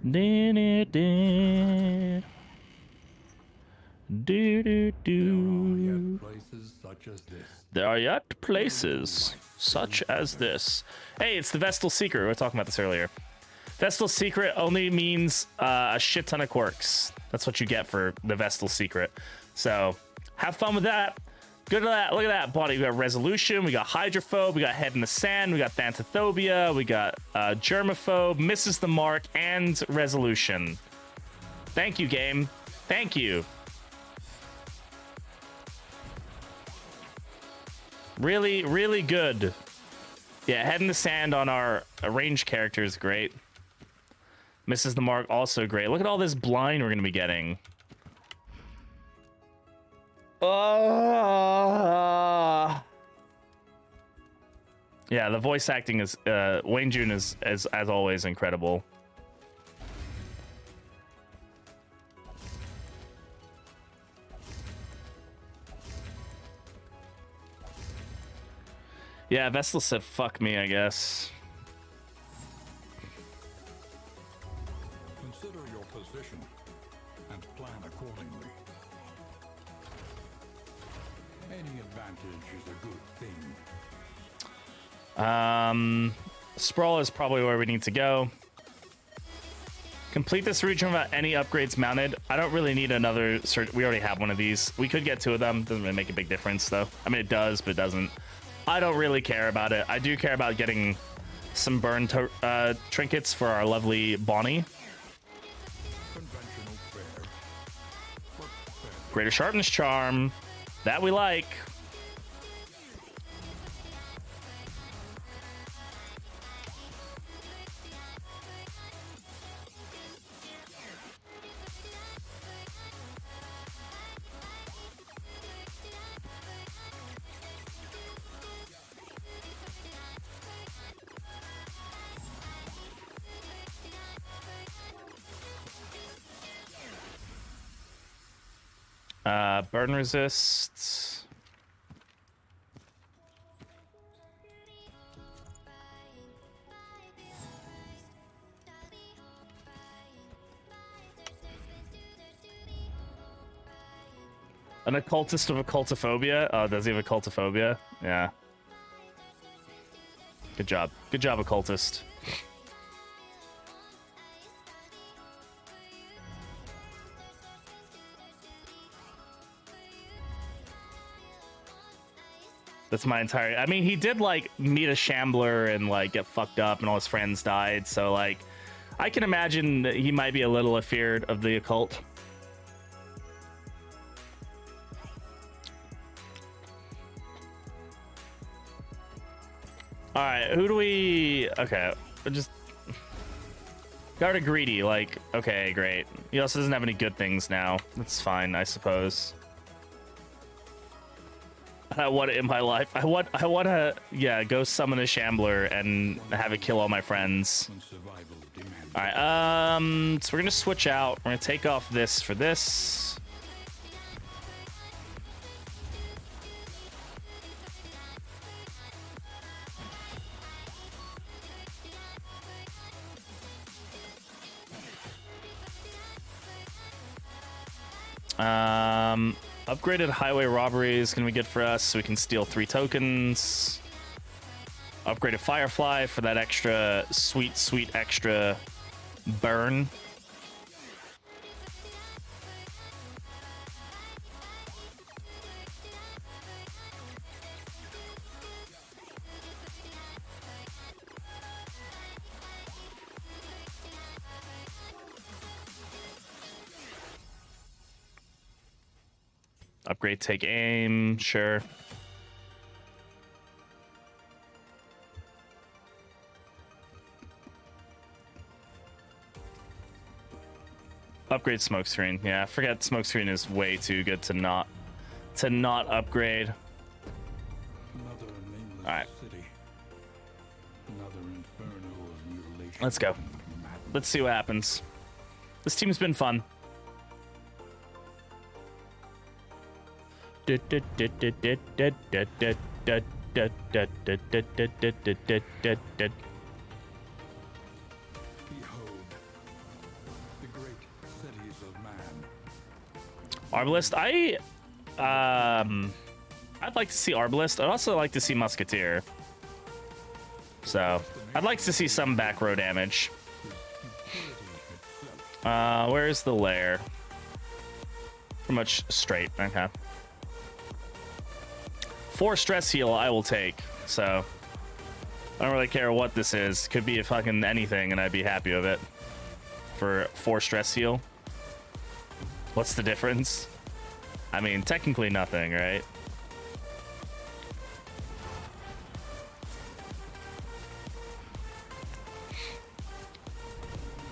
There are yet places such as this. Hey, it's the Vestal Secret. We were talking about this earlier. Vestal Secret only means a shit ton of quirks. That's what you get for the Vestal Secret. So have fun with that. Good at that. Look at that body. We got Resolution. We got Hydrophobe. We got Head in the Sand. We got Thanatophobia. We got Germaphobe, Misses the Mark, and Resolution. Thank you, game. Thank you. Really, really good. Yeah, Head in the Sand on our ranged character is great. Misses the Mark, also great. Look at all this blind we're going to be getting. Yeah, the voice acting is Wayne June is as always incredible. Yeah, Vestal said fuck me, I guess. Consider your position and plan accordingly. Any advantage is a good thing. Sprawl is probably where we need to go. Complete this region without any upgrades mounted. I don't really need another search. We already have one of these. We could get two of them. Doesn't really make a big difference, though. I mean, it does, but it doesn't. I don't really care about it. I do care about getting some burn trinkets for our lovely Bonnie. Greater Sharpness Charm. That we like. Burn resist. An occultist of occultophobia. Oh, does he have occultophobia? Yeah. Good job. Good job, occultist. That's my entire... I mean, he did, like, meet a shambler and, like, get fucked up and all his friends died. So, like, I can imagine that he might be a little afeared of the occult. Alright, who do we... Okay, just... Guard a Greedy, like, okay, great. He also doesn't have any good things now. That's fine, I suppose. I want it in my life. I want to, yeah, go summon a shambler and have it kill all my friends. All right, so we're gonna switch out. We're gonna take off this for this. Upgraded highway robbery is gonna be good for us, so we can steal 3 tokens. Upgraded Firefly for that extra sweet extra burn. Upgrade take aim, sure. Upgrade smokescreen. Yeah, I forget smokescreen is way too good to not upgrade. All right. Let's go. Let's see what happens. This team's been fun. great cities of man. Arbalist, I'd like to see Arbalist. I'd also like to see Musketeer. So, I'd like to see some back row damage. Where's the lair? Pretty much straight. Okay. 4 stress heal I will take. So, I don't really care what this is. Could be a fucking anything, and I'd be happy with it. For 4 stress heal. What's the difference? I mean, technically nothing, right?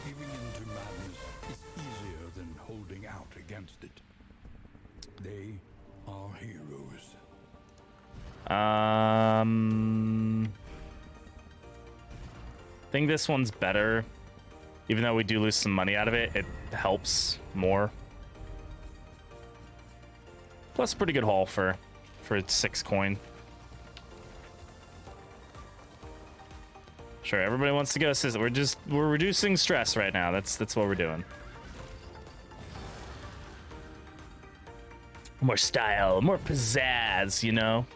Giving into madness is easier than holding out against it. They are heroes. I think this one's better. Even though we do lose some money out of it, it helps more. Plus, pretty good haul for 6 coin. Sure, everybody wants to go. Says we're reducing stress right now. That's what we're doing. More style, more pizzazz, you know.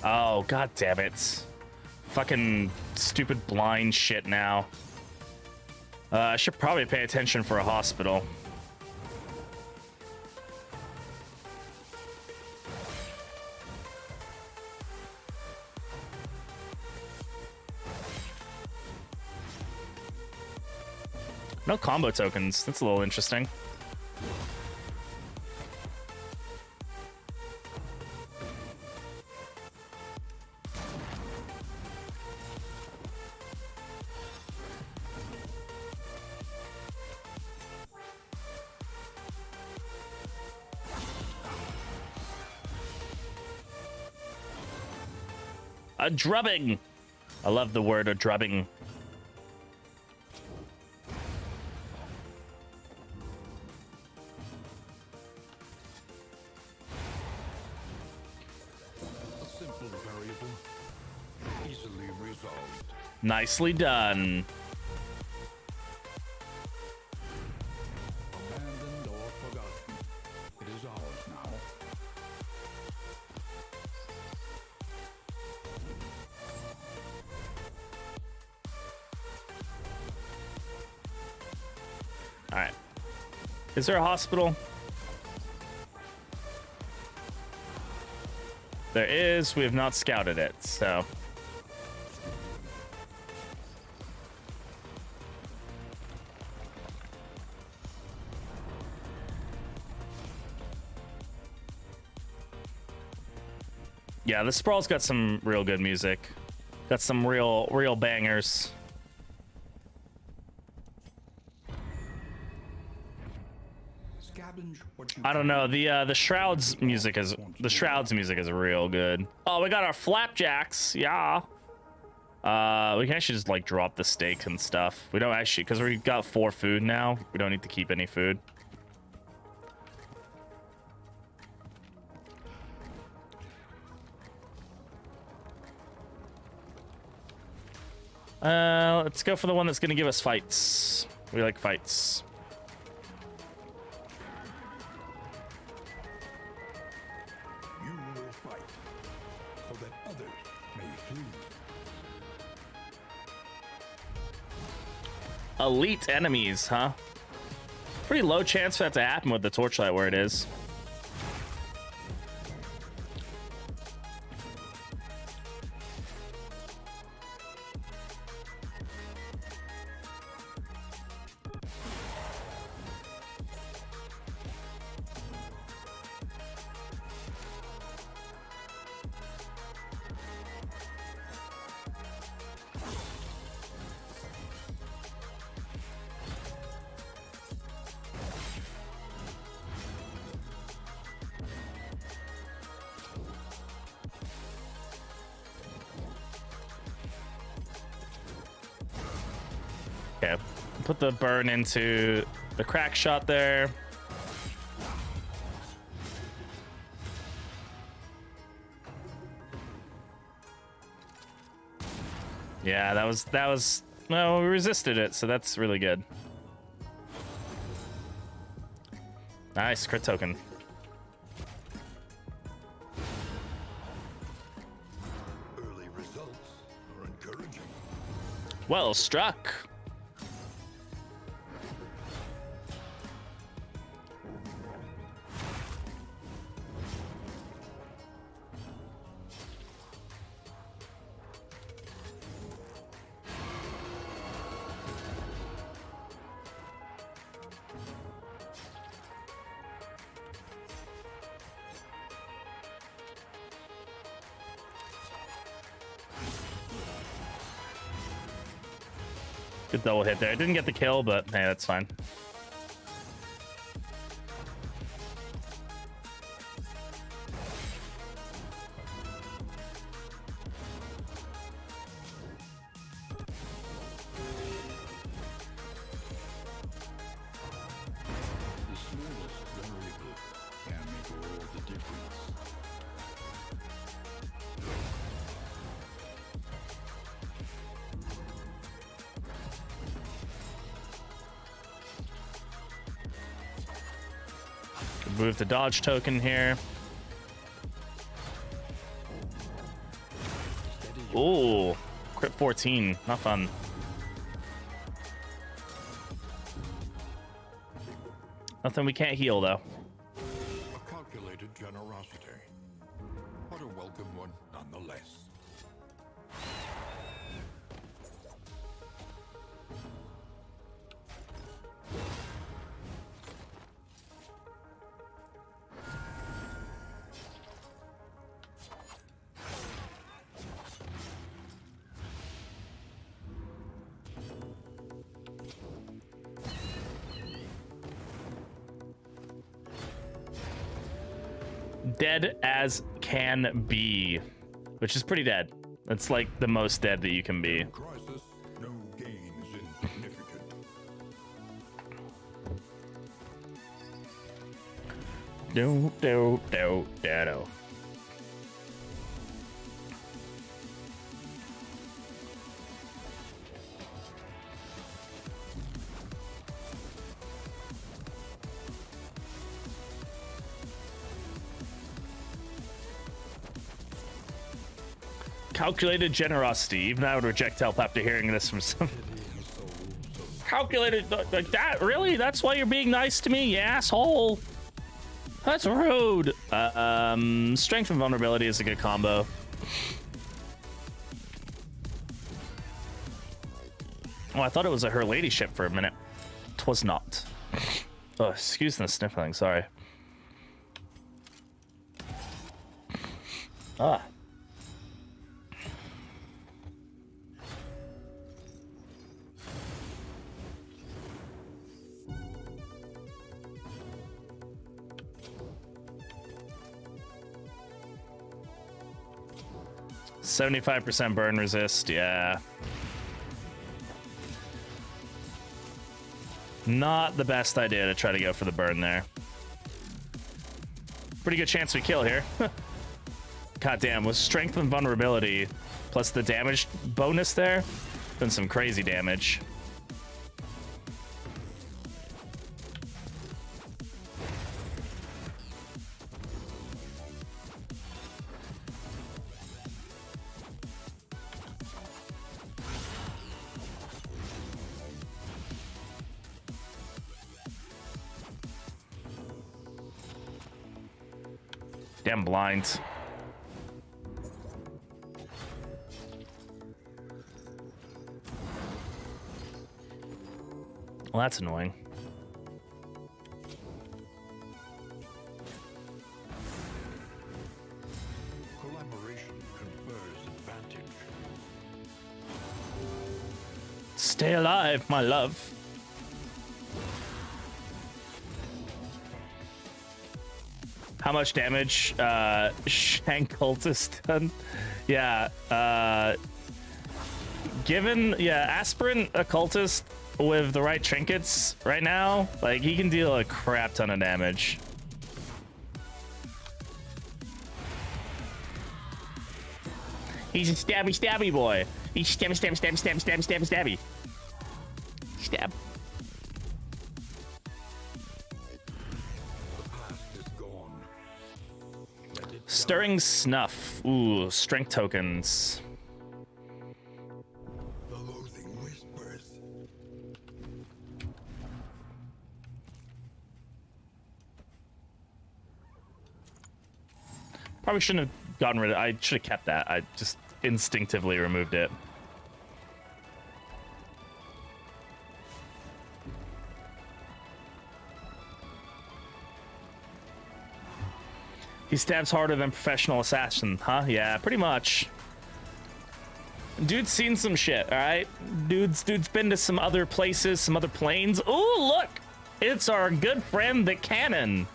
Oh, god damn it. Fucking stupid blind shit now. I should probably pay attention for a hospital. No combo tokens. That's a little interesting. A drubbing. I love the word a drubbing. A simple variable, easily resolved. Nicely done. Abandoned or forgotten, it is ours now. All right. Is there a hospital? There is. We have not scouted it, so. Yeah, the Sprawl's got some real good music. Got some real bangers. I don't know. The Shroud's music is real good. Oh, we got our flapjacks. Yeah. We can actually just like drop the steaks and stuff. We don't actually, because we got 4 food now. We don't need to keep any food. Let's go for the one that's gonna give us fights. We like fights. You will fight so that others may flee. Elite enemies, huh? Pretty low chance for that to happen with the torchlight where it is. Okay, put the burn into the crack shot there. Yeah, that was no, we resisted it, so that's really good. Nice crit token. Early results are encouraging. Well struck. Good double hit there. I didn't get the kill, but hey, that's fine. The smallest variable can make all the difference. Move the dodge token here. Ooh, crit 14. Not fun. Nothing we can't heal, though. A calculated generosity. But a welcome one nonetheless. Dead as can be, which is pretty dead. That's like the most dead that you can be. Crisis, no gains insignificant. No. 'Calculated generosity. Even I would reject help after hearing this from some. Calculated like that? Really? That's why you're being nice to me, you asshole? That's rude. Strength and vulnerability is a good combo. Oh, I thought it was a her ladyship for a minute. 'Twas not. Oh, excuse the sniffling. Sorry. Ah. %75 burn resist, yeah. Not the best idea to try to go for the burn there. Pretty good chance we kill here. God damn, with strength and vulnerability, plus the damage bonus there, been some crazy damage. Damn blind. Well, that's annoying. Collaboration confers advantage. Stay alive, my love. How much damage Shank cultist done? Yeah, Given, yeah, aspirant occultist with the right trinkets right now, like he can deal a crap ton of damage. He's a stabby boy. He's stabby. Stab. Stirring snuff. Ooh, strength tokens. The loathing whispers. Probably shouldn't have gotten rid of it. I should have kept that. I just instinctively removed it. He stabs harder than professional assassin, huh? Yeah, pretty much. Dude's seen some shit, all right? Dude's been to some other places, some other planes. Ooh, look! It's our good friend, the cannon.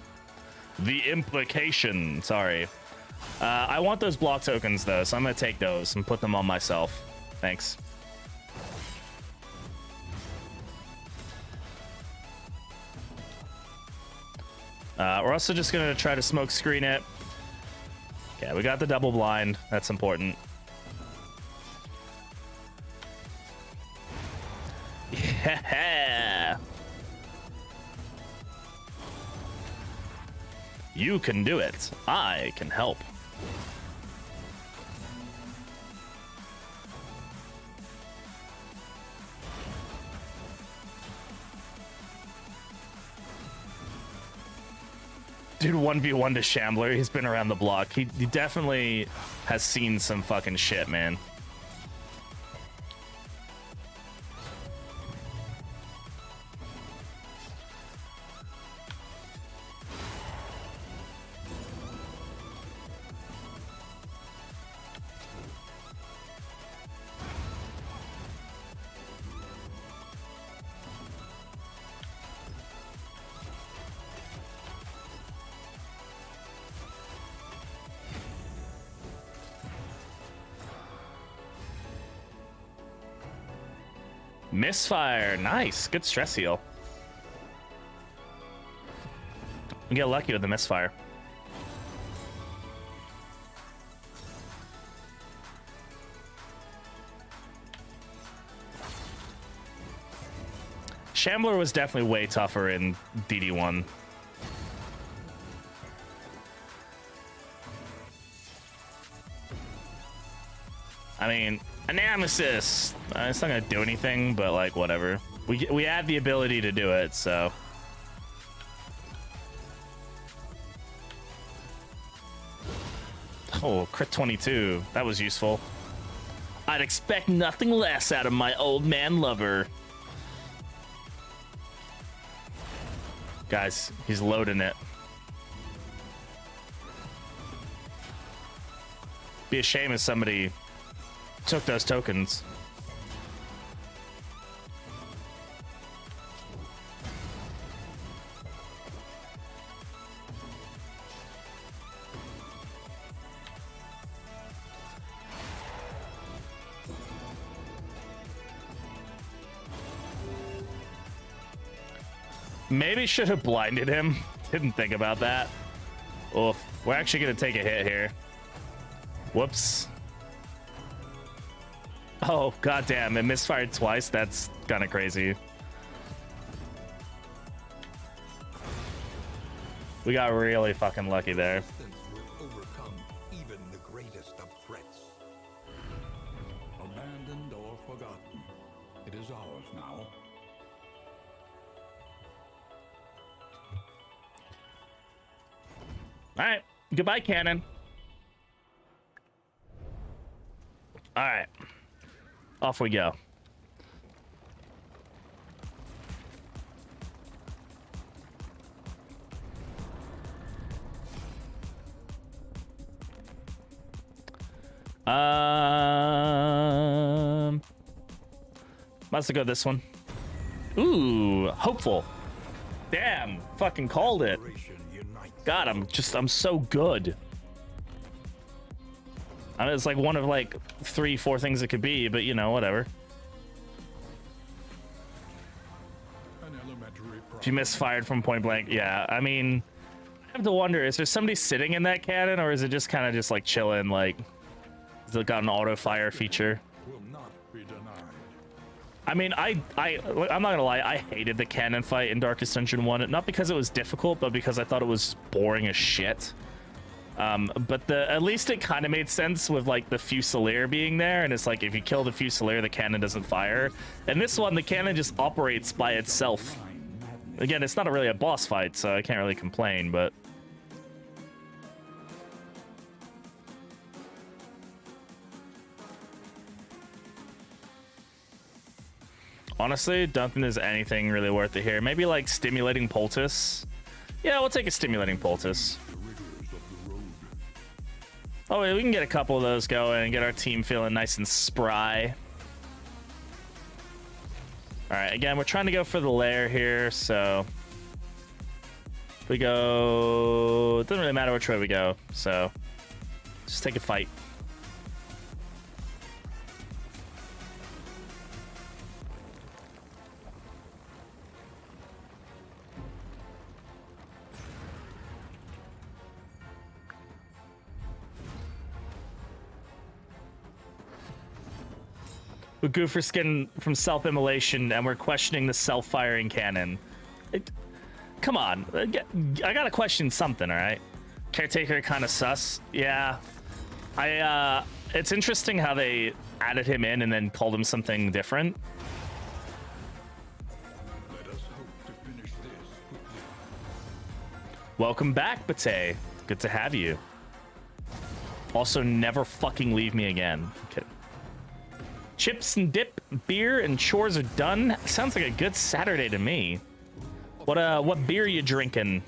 The implication, sorry. I want those block tokens, though, so I'm gonna take those and put them on myself. Thanks. We're also just gonna try to smoke screen it. Okay, we got the double blind. That's important. Yeah. You can do it. I can help. Dude, 1v1 to Shambler. He's been around the block. He definitely has seen some fucking shit, man. Misfire, nice, good stress heal. We get lucky with the misfire. Shambler was definitely way tougher in DD1. I mean, analysis. It's not gonna do anything, but like whatever. We had the ability to do it, so. Oh, crit 22. That was useful. I'd expect nothing less out of my old man lover. Guys, he's loading it. Be a shame if somebody took those tokens. Maybe should have blinded him. Didn't think about that. Oof. We're actually gonna take a hit here. Whoops. Oh, goddamn, it misfired twice. That's kind of crazy. We got really fucking lucky there. Will overcome even the greatest of threats. Abandoned or forgotten, it is ours now. All right, goodbye, cannon. All right. Off we go. Might as well go this one. Ooh, hopeful. Damn, fucking called it. God, I'm so good. I mean, it's like one of like 3-4 things it could be, but you know, whatever. If you misfired from point blank, yeah. I mean, I have to wonder, is there somebody sitting in that cannon, or is it just kind of just like chilling? Like, has it got an auto fire feature? I mean, I'm not gonna lie, I hated the cannon fight in Darkest Dungeon 1, not because it was difficult, but because I thought it was boring as shit. But at least it kind of made sense with like the Fusilier being there, and it's like if you kill the Fusilier, the cannon doesn't fire. And this one, the cannon just operates by itself. Again, it's not really a boss fight, so I can't really complain, but... Honestly, don't think there's anything really worth it here. Maybe like stimulating poultice. Yeah, we'll take a stimulating poultice. Oh, wait, we can get a couple of those going and get our team feeling nice and spry. All right, again, we're trying to go for the lair here, so we go. It doesn't really matter which way we go, so just take a fight. We go for skin from self-immolation, and we're questioning the self-firing cannon. Come on, I gotta question something, all right? Caretaker kind of sus. Yeah, it's interesting how they added him in and then called him something different. Let us hope to finish this quickly. Welcome back, Bate. Good to have you. Also, never fucking leave me again. Okay. Chips and dip, beer, and chores are done. Sounds like a good Saturday to me. What beer you drinking?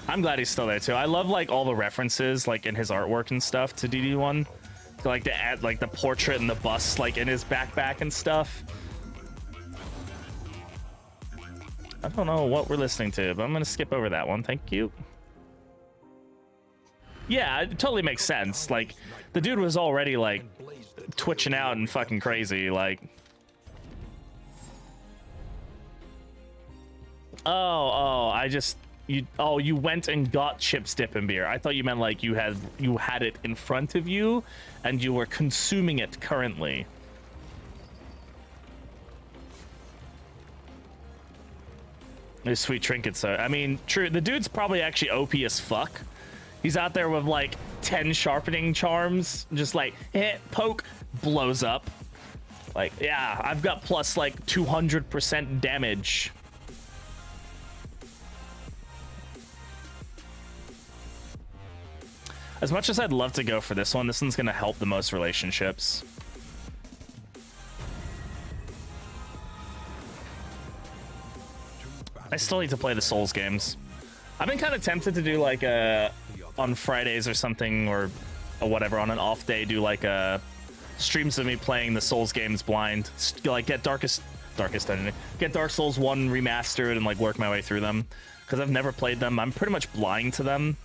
I'm glad he's still there too. I love like all the references like in his artwork and stuff to DD1. Like to add like the portrait and the bust like in his backpack and stuff. I don't know what we're listening to, but I'm gonna skip over that one. Thank you. Yeah, it totally makes sense. Like, the dude was already, like, twitching out and fucking crazy, like... you went and got chips, dip, and beer. I thought you meant, like, you had it in front of you, and you were consuming it currently. There's sweet trinkets, though. I mean, true, the dude's probably actually OP as fuck. He's out there with like 10 sharpening charms, just like poke, blows up. Like, yeah, I've got plus like 200% damage. As much as I'd love to go for this one's gonna help the most relationships. I still need to play the Souls games. I've been kind of tempted to do like on Fridays or something or whatever on an off day, do like streams of me playing the Souls games blind, like get Dark Souls 1 remastered and like work my way through them because I've never played them. I'm pretty much blind to them.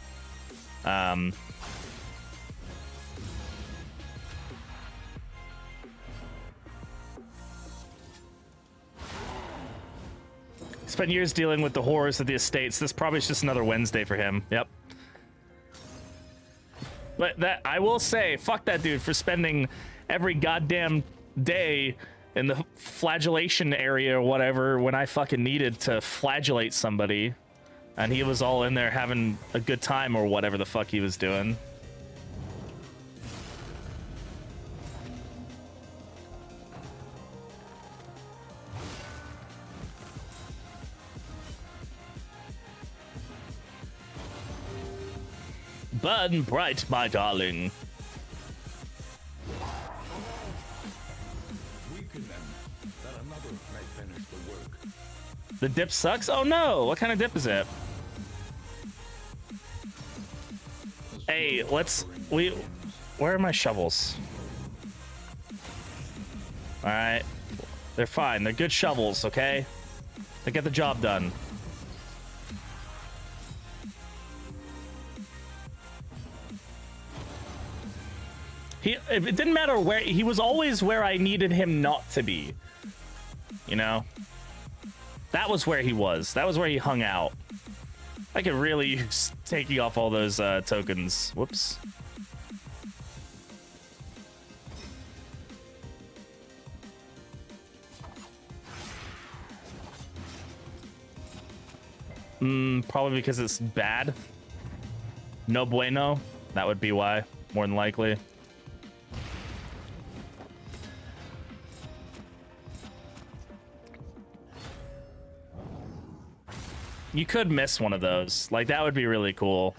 Spent years dealing with the horrors of the estates. This probably is just another Wednesday for him. Yep. But that I will say, fuck that dude for spending every goddamn day in the flagellation area or whatever when I fucking needed to flagellate somebody, and he was all in there having a good time or whatever the fuck he was doing. Burn bright, my darling. The dip sucks? Oh no! What kind of dip is it? Hey, where are my shovels? Alright. They're fine. They're good shovels, okay? They get the job done. It didn't matter where, he was always where I needed him not to be. You know? That was where he was. That was where he hung out. I could really use taking off all those tokens. Whoops. Probably because it's bad. No bueno. That would be why, more than likely. You could miss one of those. Like, that would be really cool.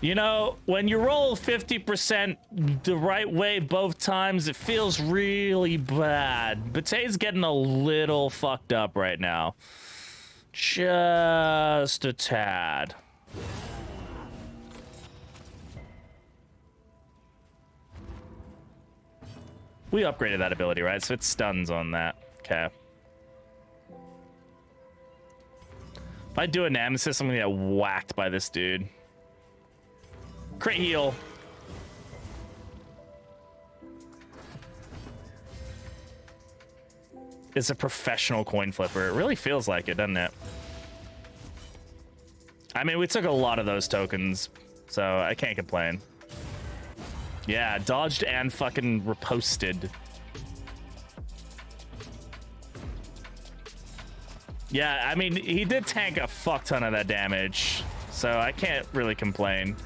You know, when you roll 50% the right way both times, it feels really bad. Bate's getting a little fucked up right now. Just a tad. We upgraded that ability, right? So it stuns on that. Okay. If I do a Nemesis, I'm gonna get whacked by this dude. Crit heal. It's a professional coin flipper. It really feels like it, doesn't it? I mean, we took a lot of those tokens, so I can't complain. Yeah, dodged and fucking riposted. Yeah, I mean, he did tank a fuck ton of that damage, so I can't really complain.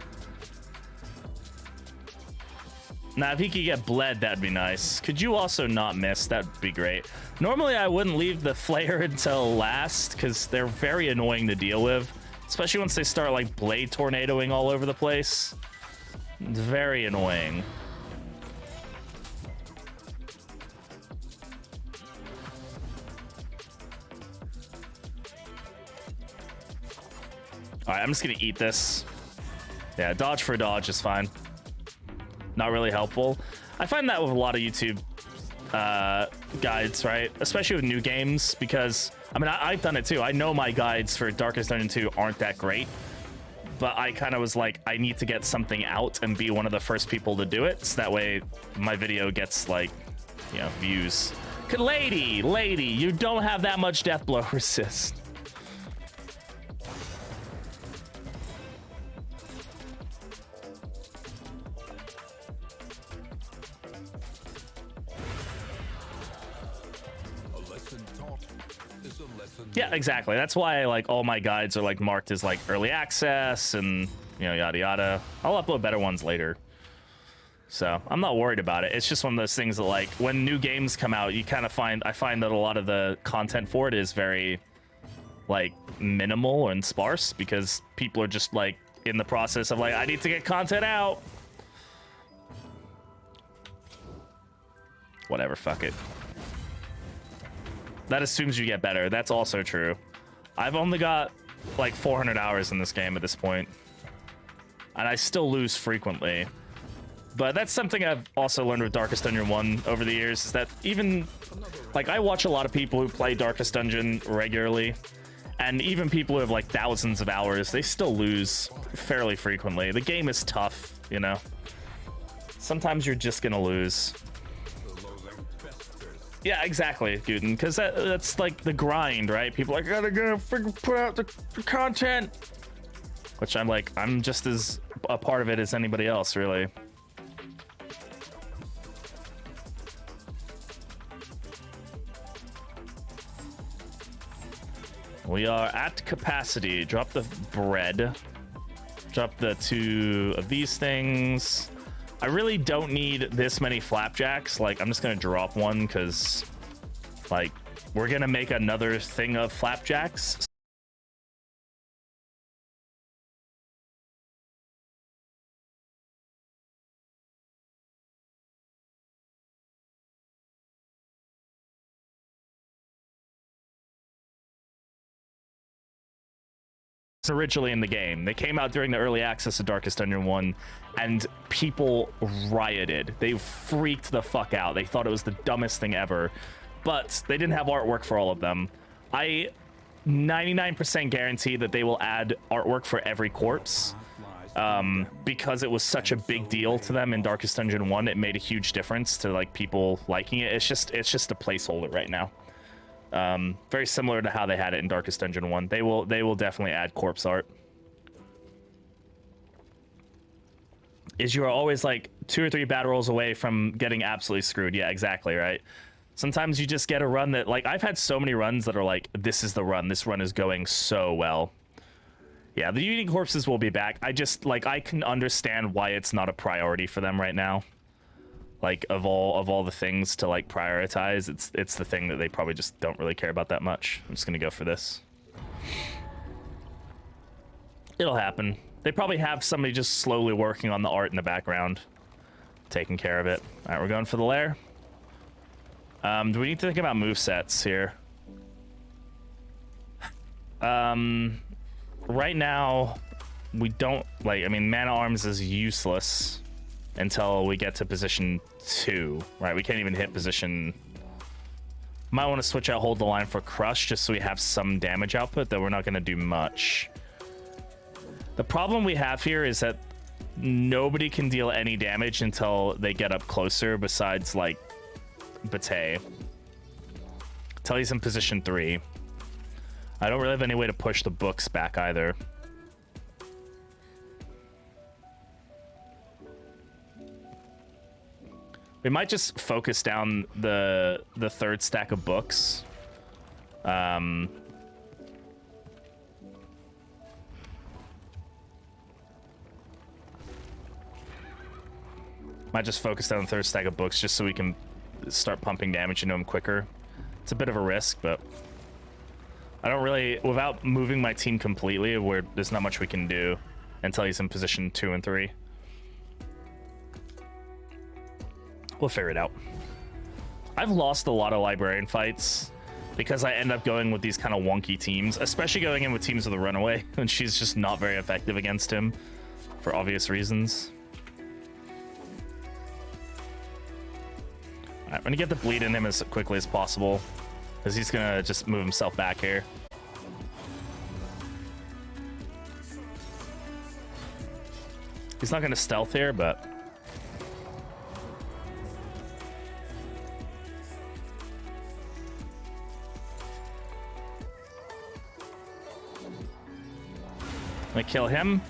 Now, if he could get bled, that'd be nice. Could you also not miss? That'd be great. Normally, I wouldn't leave the flare until last, because they're very annoying to deal with. Especially once they start, like, blade tornadoing all over the place. It's very annoying. Alright, I'm just gonna eat this. Yeah, dodge for dodge is fine. Not really helpful. I find that with a lot of YouTube guides, right? Especially with new games, because I mean, I've done it too. I know my guides for Darkest Dungeon 2 aren't that great, but I kind of was like, I need to get something out and be one of the first people to do it, so that way my video gets, like, you know, views. Lady, you don't have that much death blow resist. Yeah, exactly. That's why, like, all my guides are, like, marked as, like, early access and, you know, yada yada. I'll upload better ones later, so I'm not worried about it. It's just one of those things that, like, when new games come out, you kind of I find that a lot of the content for it is very, like, minimal and sparse, because people are just, like, in the process of, like, I need to get content out. Whatever, fuck it. That assumes you get better. That's also true. I've only got like 400 hours in this game at this point, and I still lose frequently. But that's something I've also learned with Darkest Dungeon 1 over the years, is that even, like, I watch a lot of people who play Darkest Dungeon regularly, and even people who have like thousands of hours, they still lose fairly frequently. The game is tough, you know? Sometimes you're just gonna lose. Yeah, exactly, Guten, because that's like the grind, right? People are like, gotta put out the content, which I'm like, I'm just as a part of it as anybody else, really. We are at capacity. Drop the bread. Drop the 2 of these things. I really don't need this many flapjacks. Like, I'm just gonna drop one because, like, we're gonna make another thing of flapjacks. Originally in the game, they came out during the early access of Darkest Dungeon 1, and people rioted. They freaked the fuck out. They thought it was the dumbest thing ever, but they didn't have artwork for all of them. I 99% guarantee that they will add artwork for every corpse, because it was such a big deal to them in Darkest Dungeon 1, it made a huge difference to like people liking it. It's just a placeholder right now. Very similar to how they had it in Darkest Dungeon 1. They will definitely add corpse art. Is you are always like 2 or 3 bad rolls away from getting absolutely screwed. Yeah, exactly, right? Sometimes you just get a run that, like, I've had so many runs that are like, this is the run. This run is going so well. Yeah, the Eating Corpses will be back. I just, like, I can understand why it's not a priority for them right now. Like, of all the things to, like, prioritize, it's the thing that they probably just don't really care about that much. I'm just gonna go for this. It'll happen. They probably have somebody just slowly working on the art in the background, taking care of it. All right, we're going for the lair. Do we need to think about movesets here? Right now, we don't, like, I mean, Mana Arms is useless until we get to position 2, right? We can't even hit position... Might want to switch out Hold the Line for Crush just so we have some damage output, though we're not going to do much. The problem we have here is that nobody can deal any damage until they get up closer besides, like, Bate. Until he's in position 3. I don't really have any way to push the books back either. We might just focus down the 3rd stack of books. Might just focus down the 3rd stack of books just so we can start pumping damage into him quicker. It's a bit of a risk, but I don't really, without moving my team completely, there's not much we can do until he's in position 2 and 3. We'll figure it out. I've lost a lot of Librarian fights because I end up going with these kind of wonky teams, especially going in with teams with a runaway, and she's just not very effective against him for obvious reasons. Alright, I'm gonna get the bleed in him as quickly as possible, because he's gonna just move himself back here. He's not gonna stealth here, but... I'm gonna kill him.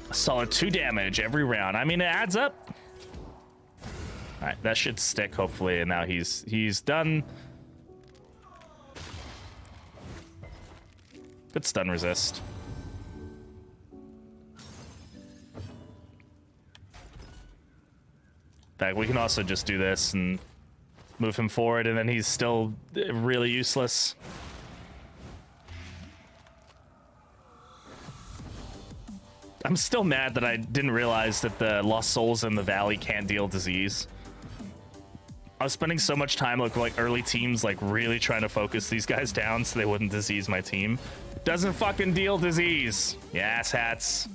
A solid 2 damage every round. I mean, it adds up. All right, that should stick hopefully, and now he's done. Good stun resist. In fact, we can also just do this and move him forward, and then he's still really useless. I'm still mad that I didn't realize that the Lost Souls in the Valley can't deal disease. I was spending so much time like early teams, like really trying to focus these guys down so they wouldn't disease my team. Doesn't fucking deal disease. Yeah, ass hats.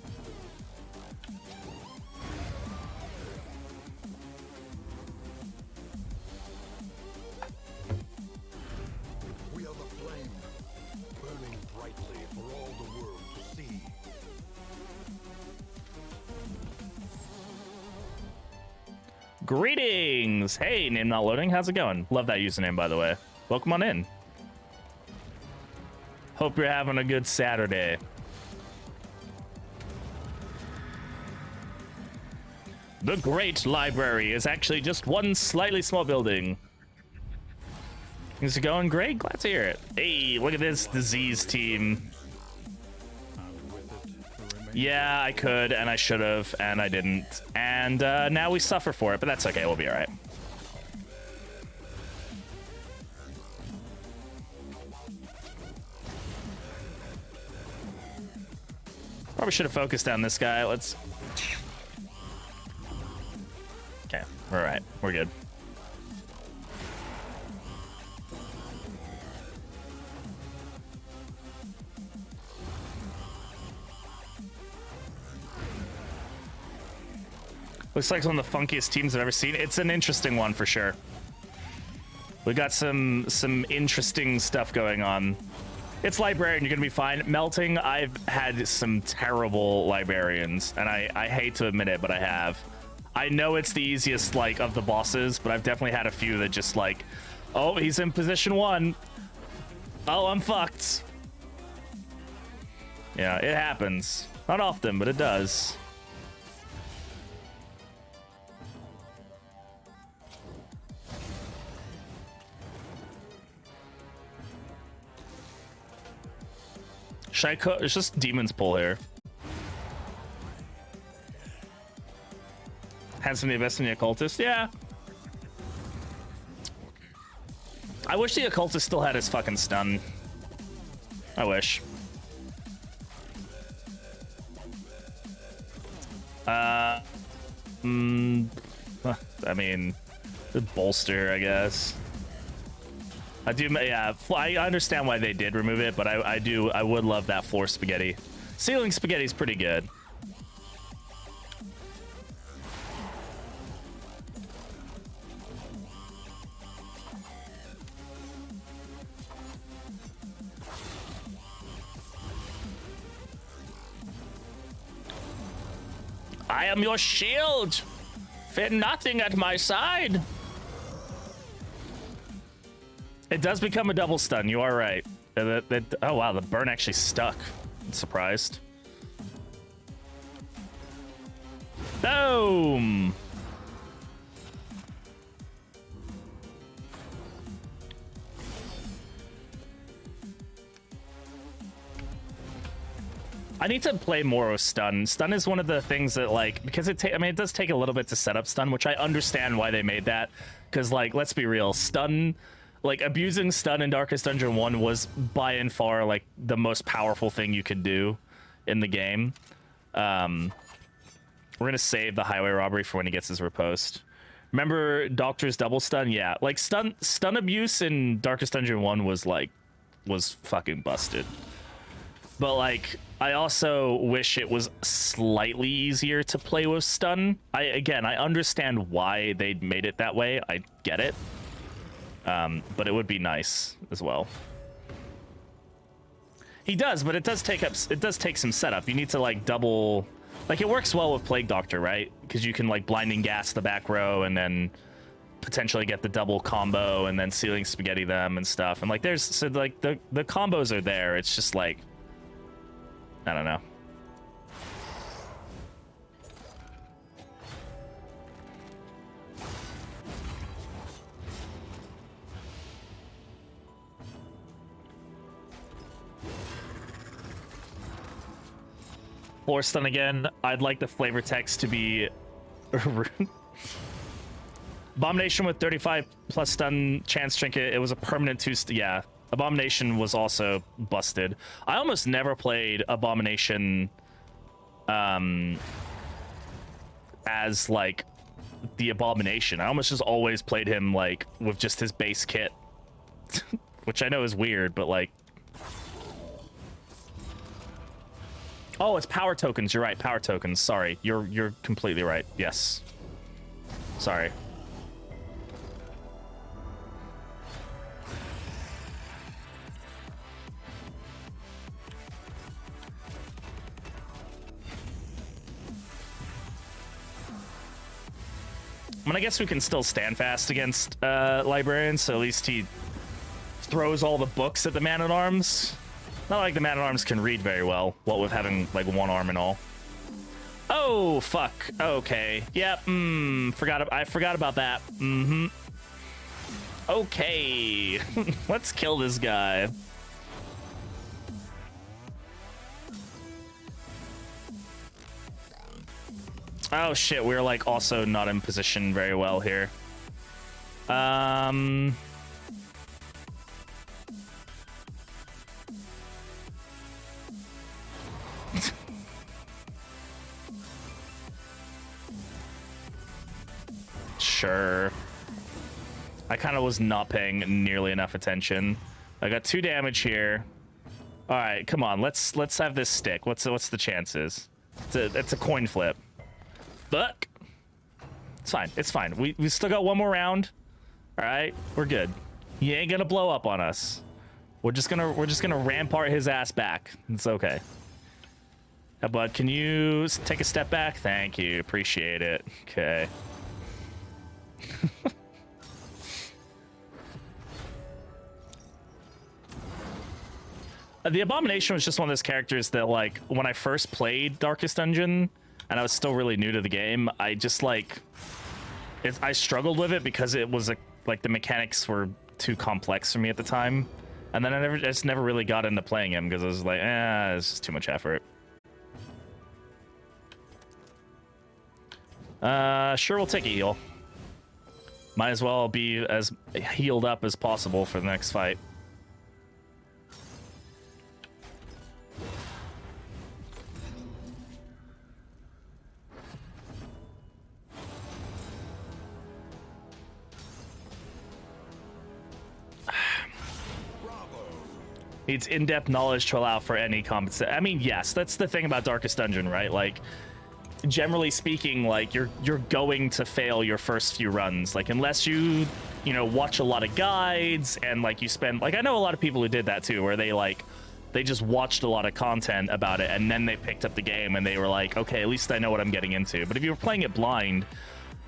We are the flame, burning brightly for all the world to see. Greetings! Hey, name not loading. How's it going? Love that username, by the way. Welcome on in. Hope you're having a good Saturday. The Great Library is actually just one slightly small building. Is it going great? Glad to hear it. Hey, look at this disease team. Yeah, I could, and I should have, and I didn't. And now we suffer for it, but that's okay. We'll be all right. Probably should have focused on this guy. Let's... Okay, we're all right. We're good. Looks like one of the funkiest teams I've ever seen. It's an interesting one for sure. We got some interesting stuff going on. It's Librarian, you're gonna be fine. Melting, I've had some terrible Librarians, and I hate to admit it, but I have. I know it's the easiest, like, of the bosses, but I've definitely had a few that just, like, oh, he's in position 1. Oh, I'm fucked. Yeah, it happens. Not often, but it does. It's just Demon's Pull here. Handsome the best in the occultist? Yeah. I wish the occultist still had his fucking stun. I wish. I mean, the bolster, I guess. I do, yeah. I understand why they did remove it, but I would love that floor spaghetti. Ceiling spaghetti is pretty good. I am your shield. Fear nothing at my side. It does become a double stun. You are right. Oh wow, the burn actually stuck. I'm surprised. Boom. I need to play more with stun. Stun is one of the things that, like, because it does take a little bit to set up stun, which I understand why they made that. Because, like, let's be real, stun, like, abusing stun in Darkest Dungeon 1 was by and far, like, the most powerful thing you could do in the game. We're gonna save the highway robbery for when he gets his riposte. Remember Doctor's double stun? Yeah, like, stun abuse in Darkest Dungeon 1 was fucking busted. But, like, I also wish it was slightly easier to play with stun. Again, I understand why they made it that way. I get it. But it would be nice as well. He does, but it does take some setup. You need to, like, double, like, it works well with Plague Doctor, right? Because you can, like, blinding gas the back row and then potentially get the double combo and then ceiling spaghetti them and stuff. And, like, the combos are there. It's just like, I don't know. Floor stun again. I'd like the flavor text to be Abomination with 35 plus stun chance trinket. It was a permanent 2. Yeah. Abomination was also busted. I almost never played Abomination as, like, the Abomination. I almost just always played him, like, with just his base kit. Which I know is weird, but, like... Oh, it's power tokens. You're right, power tokens. Sorry, you're completely right. Yes. Sorry. I mean, I guess we can still stand fast against Librarian, so at least he throws all the books at the Man-at-Arms. Not like the Man-at-Arms can read very well, what with having, like, one arm and all. Oh, fuck. Okay. Yep. I forgot about that. Mm-hmm. Okay. Let's kill this guy. Oh shit, we're, like, also not in position very well here. Sure. I kind of was not paying nearly enough attention. I got 2 damage here. All right, come on. Let's have this stick. What's the chances? It's a coin flip. Fuck. It's fine. It's fine. We still got one more round. All right, we're good. He ain't gonna blow up on us. We're just gonna rampart his ass back. It's okay. Bud, can you take a step back? Thank you. Appreciate it. Okay. The Abomination was just one of those characters that, like, when I first played Darkest Dungeon, and I was still really new to the game, I just, like... I struggled with it because it was, like, the mechanics were too complex for me at the time. And then I just never really got into playing him because I was like, it's just too much effort. Sure, we'll take a heal. Might as well be as healed up as possible for the next fight. Needs in-depth knowledge to allow for any compensation. I mean, yes, that's the thing about Darkest Dungeon, right? Like, generally speaking, like, you're going to fail your first few runs, like, unless you know, watch a lot of guides and, like, you spend, like, I know a lot of people who did that too, where they just watched a lot of content about it and then they picked up the game and they were like, okay, at least I know what I'm getting into. But if you were playing it blind,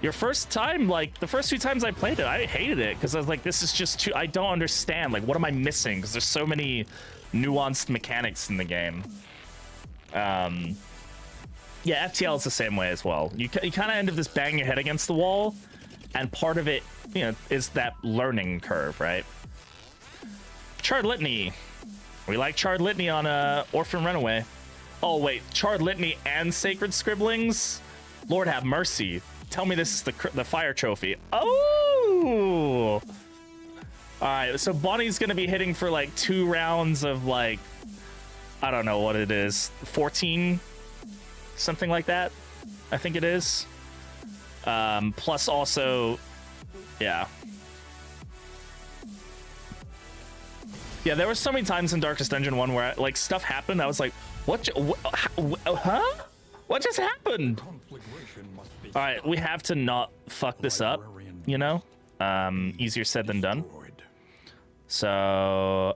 your first time, like, the first few times I played it, I hated it because I was like, this is just too, I don't understand, like, what am I missing? Because there's so many nuanced mechanics in the game. Yeah, FTL is the same way as well. You kind of end up just banging your head against the wall, and part of it, you know, is that learning curve, right? Charred Litany. We like Charred Litany on Orphan Runaway. Oh, wait, Charred Litany and Sacred Scribblings? Lord have mercy. Tell me this is the fire trophy. Oh! Alright, so Bonnie's gonna be hitting for, like, 2 rounds of, like, I don't know what it is, 14? Something like that, I think it is. Plus also, yeah. Yeah, there were so many times in Darkest Dungeon 1 where, like, stuff happened, I was like, huh? What just happened? Alright, we have to not fuck this up, you know? Easier said than done. So,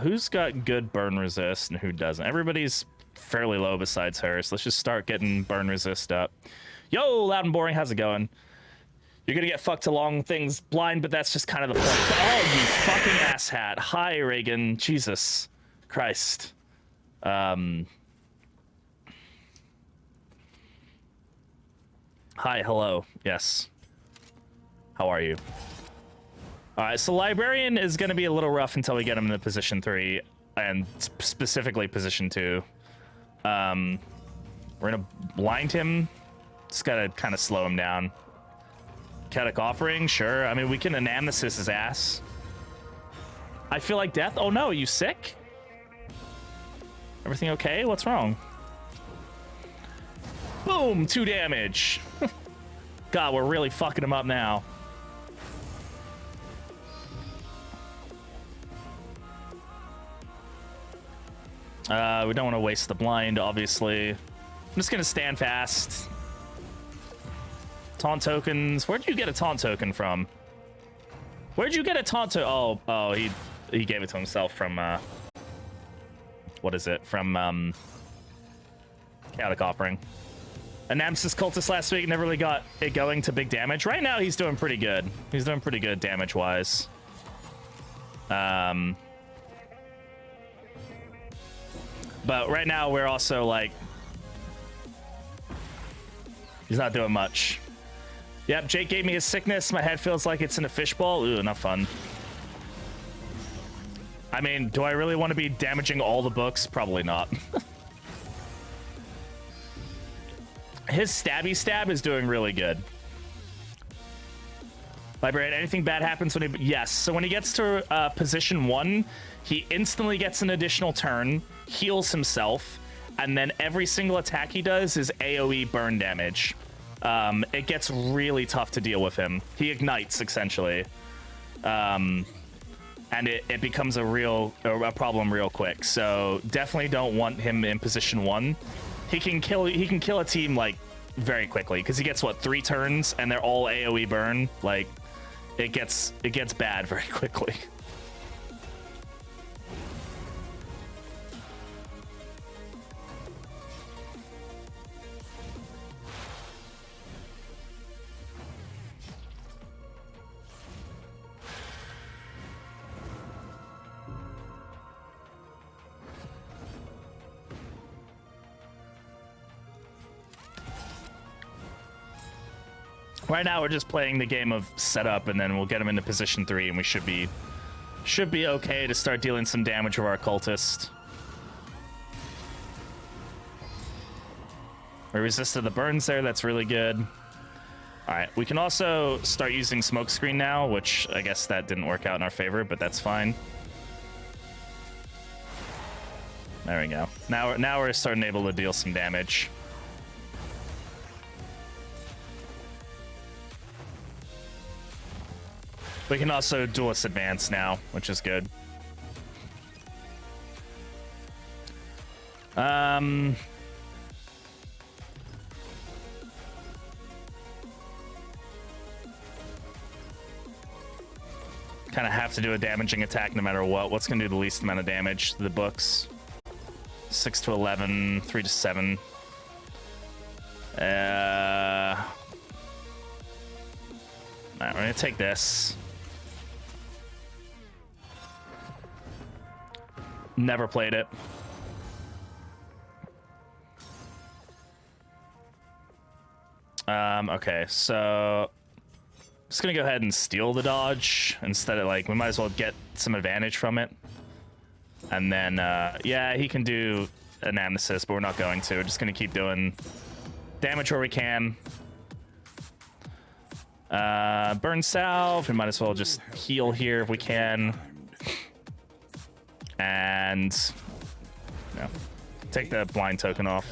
who's got good burn resist and who doesn't? Everybody's fairly low besides her, so let's just start getting burn resist up. Yo, Loud and Boring, how's it going? You're gonna get fucked along things blind, but that's just kind of the point. Oh, you fucking asshat. Hi, Reagan. Jesus Christ. Hi, hello. Yes. How are you? Alright, so Librarian is gonna be a little rough until we get him into position 3, and specifically position 2. We're gonna blind him. Just gotta kind of slow him down. Chaotic Offering, sure. I mean, we can Anamnesis his ass. I feel like death. Oh no, you sick? Everything okay? What's wrong? Boom, 2 damage. God, we're really fucking him up now. We don't want to waste the blind, obviously. I'm just gonna stand fast. Taunt tokens. Where'd you get a taunt token from? Where'd you get a taunt token? Oh, he gave it to himself from what is it? From Chaotic Offering. Anamnesis Cultist last week never really got it going to big damage. Right now he's doing pretty good. He's doing pretty good damage wise. But right now we're also like, he's not doing much. Yep, Jake gave me his sickness. My head feels like it's in a fishbowl. Ooh, not fun. I mean, do I really want to be damaging all the books? Probably not. His stabby stab is doing really good. Librarian, anything bad happens when he... Yes, so when he gets to position 1, he instantly gets an additional turn, heals himself, and then every single attack he does is AoE burn damage. It gets really tough to deal with him. He ignites, essentially. And it becomes a problem real quick. So definitely don't want him in position 1. He can kill a team, like, very quickly, because he gets, what, 3 turns, and they're all AoE burn. Like, it gets bad very quickly. Right now, we're just playing the game of setup, and then we'll get him into position 3, and we should be okay to start dealing some damage with our cultist. We resisted the burns there. That's really good. All right, we can also start using smokescreen now, which I guess that didn't work out in our favor, but that's fine. There we go. Now we're starting able to deal some damage. We can also duelist advance now, which is good. Kind of have to do a damaging attack no matter what. What's going to do the least amount of damage to the books? 6 to 11, 3 to 7. Alright, we're going to take this. Never played it. Okay, so just gonna go ahead and steal the dodge instead of, like, we might as well get some advantage from it. And then, yeah, he can do an nemesis, but we're not going to. We're just gonna keep doing damage where we can. Burn salve. We might as well just heal here if we can. And, you know, take the blind token off.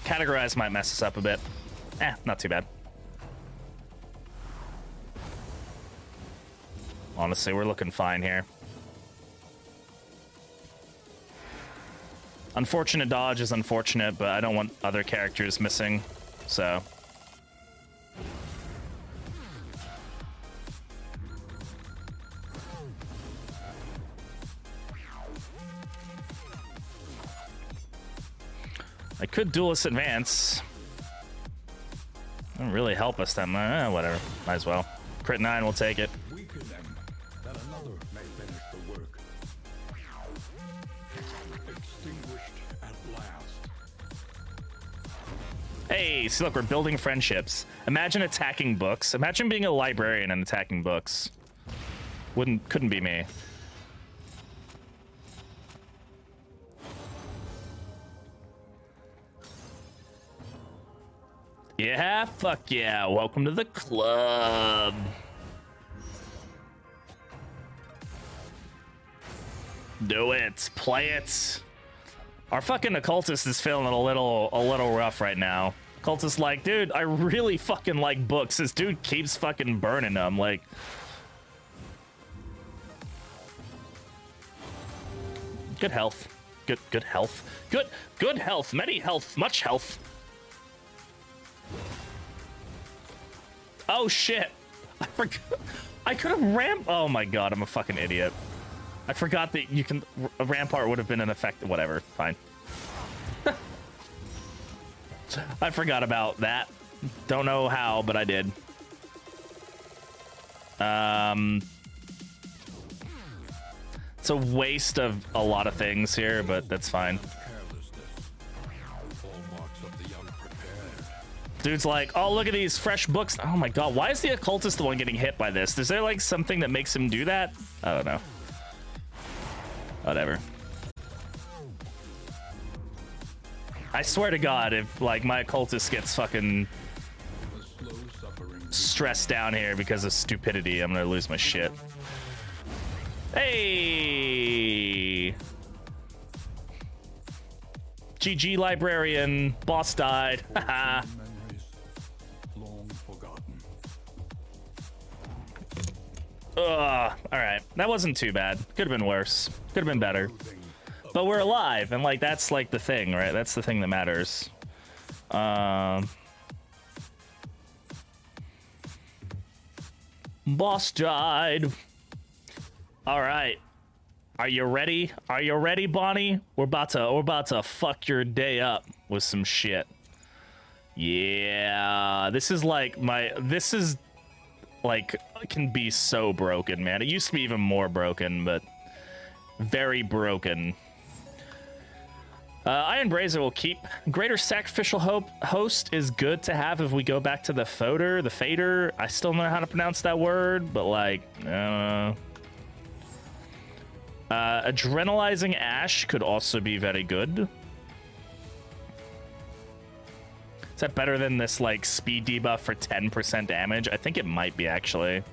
Categorize might mess us up a bit. Not too bad. Honestly, we're looking fine here. Unfortunate dodge is unfortunate, but I don't want other characters missing, so. I could duelist advance. Doesn't really help us then. Whatever. Might as well. Crit 9, we'll take it. Weaken them, that another may finish the work. Extinguished at last. Hey, see, look, we're building friendships. Imagine attacking books. Imagine being a librarian and attacking books. Couldn't be me. Yeah, fuck yeah. Welcome to the club. Do it. Play it. Our fucking occultist is feeling a little rough right now. Occultist like, dude, I really fucking like books. This dude keeps fucking burning them. Like, good health. Good health. Good health. Many health. Much health. Oh shit! I forgot. I could have ramp. Oh my god, I'm a fucking idiot. I forgot that you can. A rampart would have been an effect. Whatever. Fine. I forgot about that. Don't know how, but I did. It's a waste of a lot of things here, but that's fine. Dude's like, oh, look at these fresh books. Oh my god, why is the occultist the one getting hit by this? Is there like something that makes him do that? I don't know. Whatever. I swear to god, if like my occultist gets fucking stressed down here because of stupidity, I'm gonna lose my shit. Hey! GG Librarian. Boss died. Haha. Alright. That wasn't too bad. Could have been worse. Could have been better. But we're alive, and like that's like the thing, right? That's the thing that matters. Boss died. Alright. Are you ready? Are you ready, Bonnie? We're about to fuck your day up with some shit. Yeah. This is like can be so broken, man. It used to be even more broken, but very broken. Iron Brazier will keep. Greater Sacrificial Host is good to have if we go back to the Fader. I still don't know how to pronounce that word, but like, Adrenalizing Ash could also be very good. Is that better than this like speed debuff for 10% damage? I think it might be actually.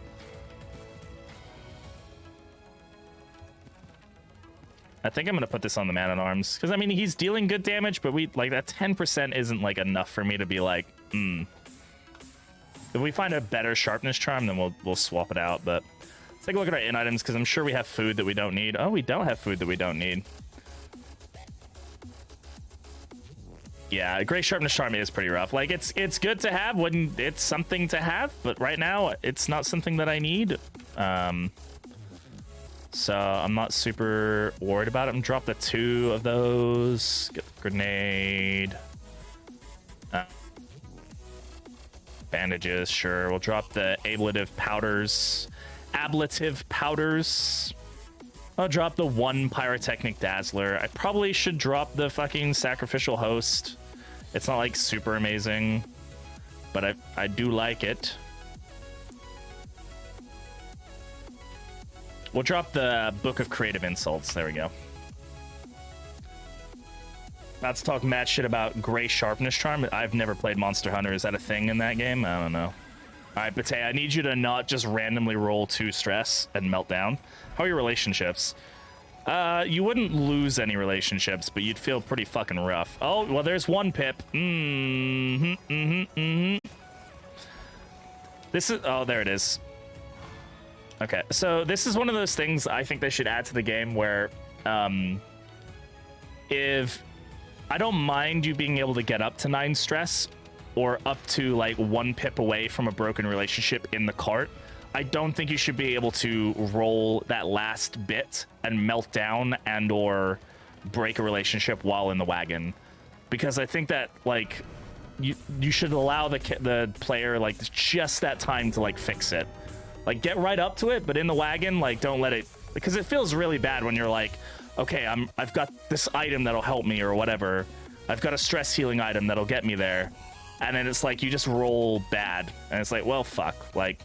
I think I'm gonna put this on the Man-at-Arms because I mean he's dealing good damage, but we like that 10% isn't like enough for me to be like, If we find a better sharpness charm, then we'll swap it out. But let's take a look at our in items because I'm sure we have food that we don't need. Oh, we don't have food that we don't need. Yeah, Gray Sharpness Charm is pretty rough. Like it's good to have when it's something to have, but right now it's not something that I need. So I'm not super worried about it. I'm gonna drop the 2 of those. Get the grenade. Bandages, sure. We'll drop the ablative powders. I'll drop the 1 pyrotechnic dazzler. I probably should drop the fucking sacrificial host. It's not like super amazing, but I do like it. We'll drop the Book of Creative Insults. There we go. About to talk mad shit about Gray Sharpness Charm. I've never played Monster Hunter. Is that a thing in that game? I don't know. All right, Bate, I need you to not just randomly roll 2 stress and melt down. How are your relationships? You wouldn't lose any relationships, but you'd feel pretty fucking rough. Oh, well, there's 1 pip. This is... Oh, there it is. Okay, so this is one of those things I think they should add to the game where if I don't mind you being able to get up to 9 stress or up to like 1 pip away from a broken relationship in the cart, I don't think you should be able to roll that last bit and melt down and or break a relationship while in the wagon, because I think that like you should allow the player like just that time to like fix it. Like, get right up to it, but in the wagon, like, don't let it... Because it feels really bad when you're like, okay, I've got this item that'll help me or whatever. I've got a stress healing item that'll get me there. And then it's like, you just roll bad. And it's like, well, fuck. Like,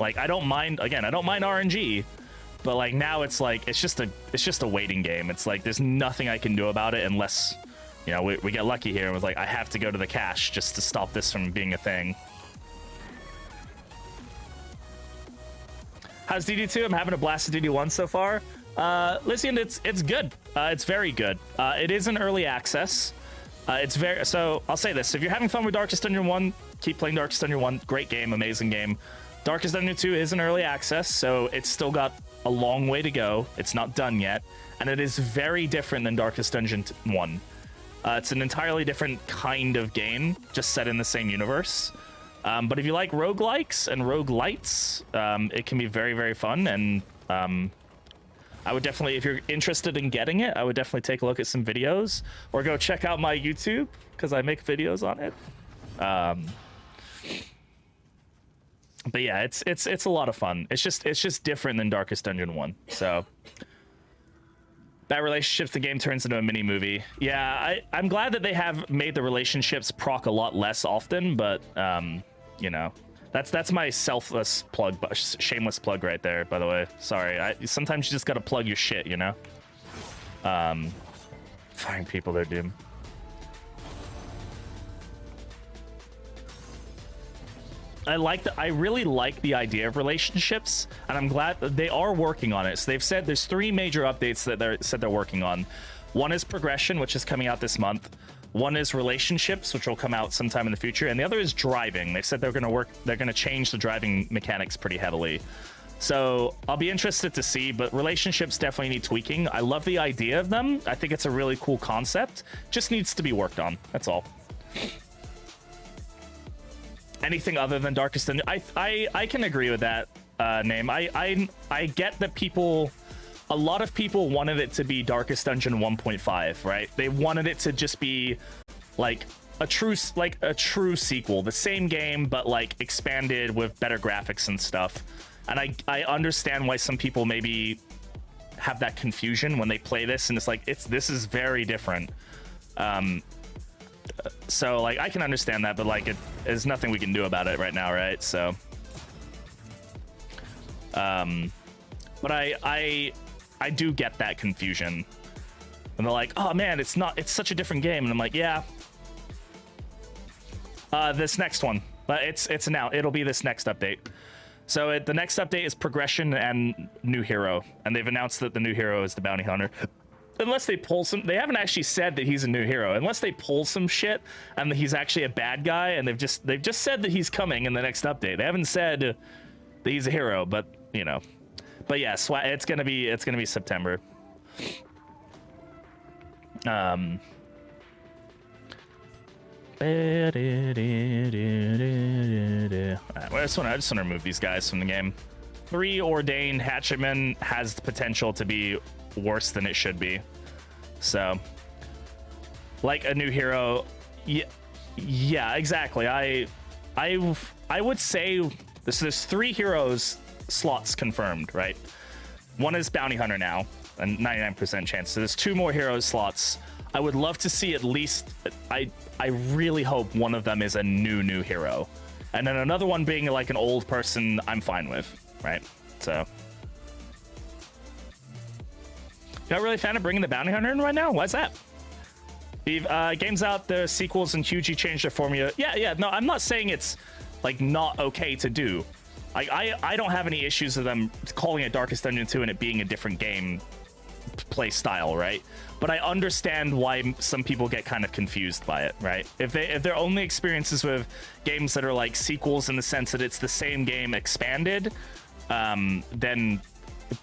I don't mind... Again, I don't mind RNG. But, like, now it's like, it's just a waiting game. It's like, there's nothing I can do about it unless, you know, we get lucky here. And was like, I have to go to the cache just to stop this from being a thing. How's DD2? I'm having a blast at DD1 so far. Listen, it's good. It's very good. It is an early access. So I'll say this: if you're having fun with Darkest Dungeon 1, keep playing Darkest Dungeon 1. Great game, amazing game. Darkest Dungeon 2 is an early access, so it's still got a long way to go. It's not done yet, and it is very different than Darkest Dungeon 1. It's an entirely different kind of game, just set in the same universe. But if you like roguelikes and roguelites, it can be very, very fun. And I would definitely, if you're interested in getting it, I would definitely take a look at some videos or go check out my YouTube because I make videos on it. But yeah, it's a lot of fun. It's just different than Darkest Dungeon 1. So bad relationships, the game turns into a mini movie. Yeah, I'm glad that they have made the relationships proc a lot less often, but you know, that's my selfless plug, shameless plug right there, by the way. Sorry, sometimes you just gotta plug your shit, you know. Find people they're doomed. I really like the idea of relationships, and I'm glad that they are working on it. So they've said there's 3 major updates that they're working on. One is progression, which is coming out this month. One is relationships, which will come out sometime in the future, and the other is driving. They said they're gonna change the driving mechanics pretty heavily. So I'll be interested to see, but relationships definitely need tweaking. I love the idea of them. I think it's a really cool concept. Just needs to be worked on. That's all. Anything other than Darkest Dungeon, I can agree with that name. I get that a lot of people wanted it to be Darkest Dungeon 1.5, right? They wanted it to just be like a true sequel, the same game but like expanded with better graphics and stuff. And I understand why some people maybe have that confusion when they play this, and it's like this is very different. So like I can understand that, but like there's nothing we can do about it right now, right? So but I do get that confusion. And they're like, oh man, it's such a different game. And I'm like, yeah. This next one, but it's now, it'll be this next update. So the next update is progression and new hero. And they've announced that the new hero is the bounty hunter. Unless they pull some, they haven't actually said that he's a new hero. Unless they pull some shit and that he's actually a bad guy, and they've just said that he's coming in the next update. They haven't said that he's a hero, but you know. But yeah, it's gonna be September. I just want to remove these guys from the game. 3 ordained hatchetmen has the potential to be worse than it should be. So, like a new hero, yeah, exactly. I would say there's 3 heroes slots confirmed, right? One is bounty hunter now, a 99% chance. So there's 2 more heroes slots. I would love to see at least, I really hope one of them is a new hero, and then another one being like an old person I'm fine with, right? So not really a fan of bringing the bounty hunter in right now. Why's that? Games out, the sequels and hugely changed their formula. Yeah, no, I'm not saying it's like not okay to do. I don't have any issues with them calling it Darkest Dungeon 2 and it being a different game play style, right? But I understand why some people get kind of confused by it, right? If their only experiences with games that are like sequels in the sense that it's the same game expanded, then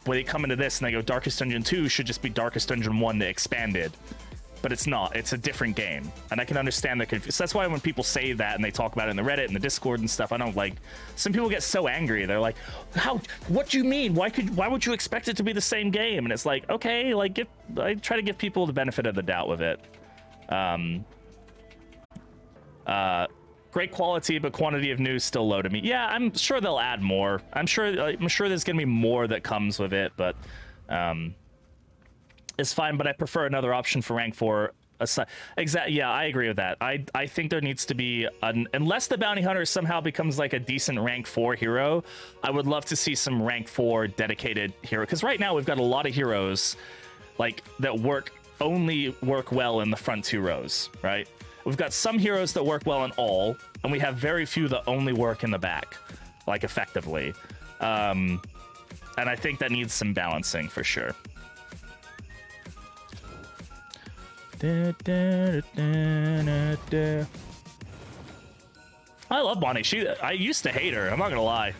when they come into this and they go Darkest Dungeon 2 should just be Darkest Dungeon 1 that expanded. But it's not. It's a different game. And I can understand the confusion. So that's why when people say that and they talk about it in the Reddit and the Discord and stuff, I don't like... Some people get so angry. They're like, how? What do you mean? Why would you expect it to be the same game? And it's like, okay, like I try to give people the benefit of the doubt with it. Great quality, but quantity of news still low to me. Yeah, I'm sure they'll add more. I'm sure there's gonna be more that comes with it, but it's fine. But I prefer another option for rank 4. Yeah, I agree with that. I think there needs to be unless the bounty hunter somehow becomes like a decent rank 4 hero, I would love to see some rank 4 dedicated hero, because right now we've got a lot of heroes like that only work well in the front 2 rows, right? We've got some heroes that work well in all, and we have very few that only work in the back, like effectively. And I think that needs some balancing for sure. I love Bonnie. I used to hate her, I'm not gonna lie.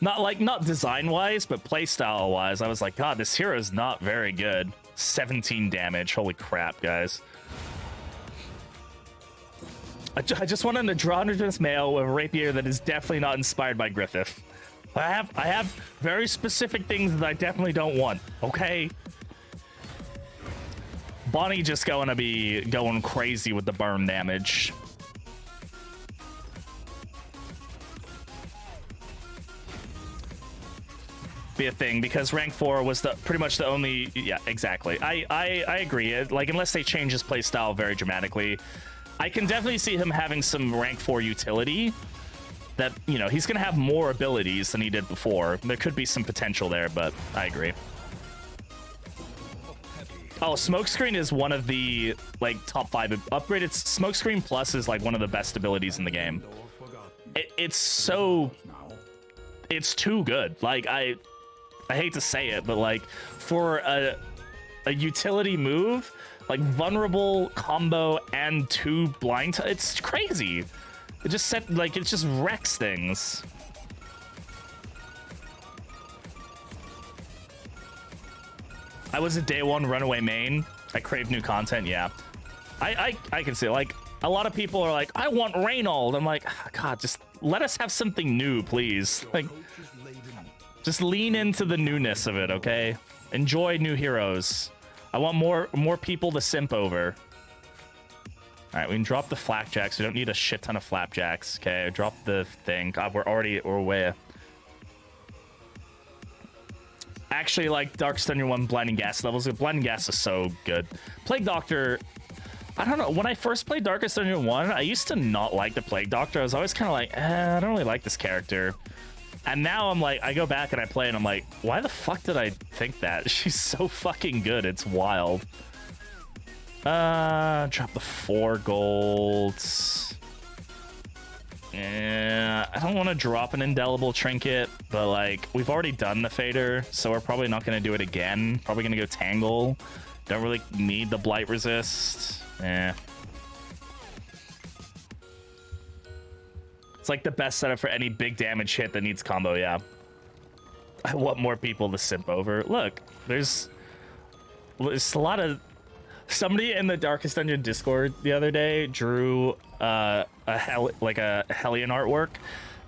not design wise, but play style wise. I was like, God, this hero is not very good. 17 damage. Holy crap, guys. I just want an androgynous male with a rapier that is definitely not inspired by Griffith. I have very specific things that I definitely don't want, okay? Bonnie just going to be going crazy with the burn damage. Be a thing, because rank 4 was pretty much the only... Yeah, exactly. I agree. Like, unless they change his playstyle very dramatically, I can definitely see him having some rank 4 utility. That, you know, he's going to have more abilities than he did before. There could be some potential there, but I agree. Oh, Smokescreen is one of the, like, top 5 upgraded. Smokescreen Plus is, like, one of the best abilities in the game. It's too good. Like, I hate to say it, but, like, for a utility move, like, vulnerable, combo, and 2 blind, it's crazy. It just it just wrecks things. I was a day 1 runaway main. I crave new content. Yeah, I can see it. Like, a lot of people are like, I want Reynold. I'm like, oh, God, just let us have something new, please. Like, just lean into the newness of it, okay? Enjoy new heroes. I want more people to simp over. All right, we can drop the flapjacks. We don't need a shit ton of flapjacks. Okay, drop the thing. God, we're way. actually like Darkest Dungeon 1 Blinding Gas levels. Blinding Gas is so good. Plague Doctor, I don't know. When I first played Darkest Dungeon 1, I used to not like the Plague Doctor. I was always kind of like, I don't really like this character. And now I'm like, I go back and I play and I'm like, why the fuck did I think that? She's so fucking good. It's wild. Drop the 4 golds. Yeah, I don't want to drop an indelible trinket, but like we've already done the fader, so we're probably not going to do it again. Probably going to go tangle. Don't really need the blight resist. Yeah, it's like the best setup for any big damage hit that needs combo. Yeah, I want more people to simp over. Look, there's a lot of. Somebody in the Darkest Dungeon Discord the other day drew a Hellion artwork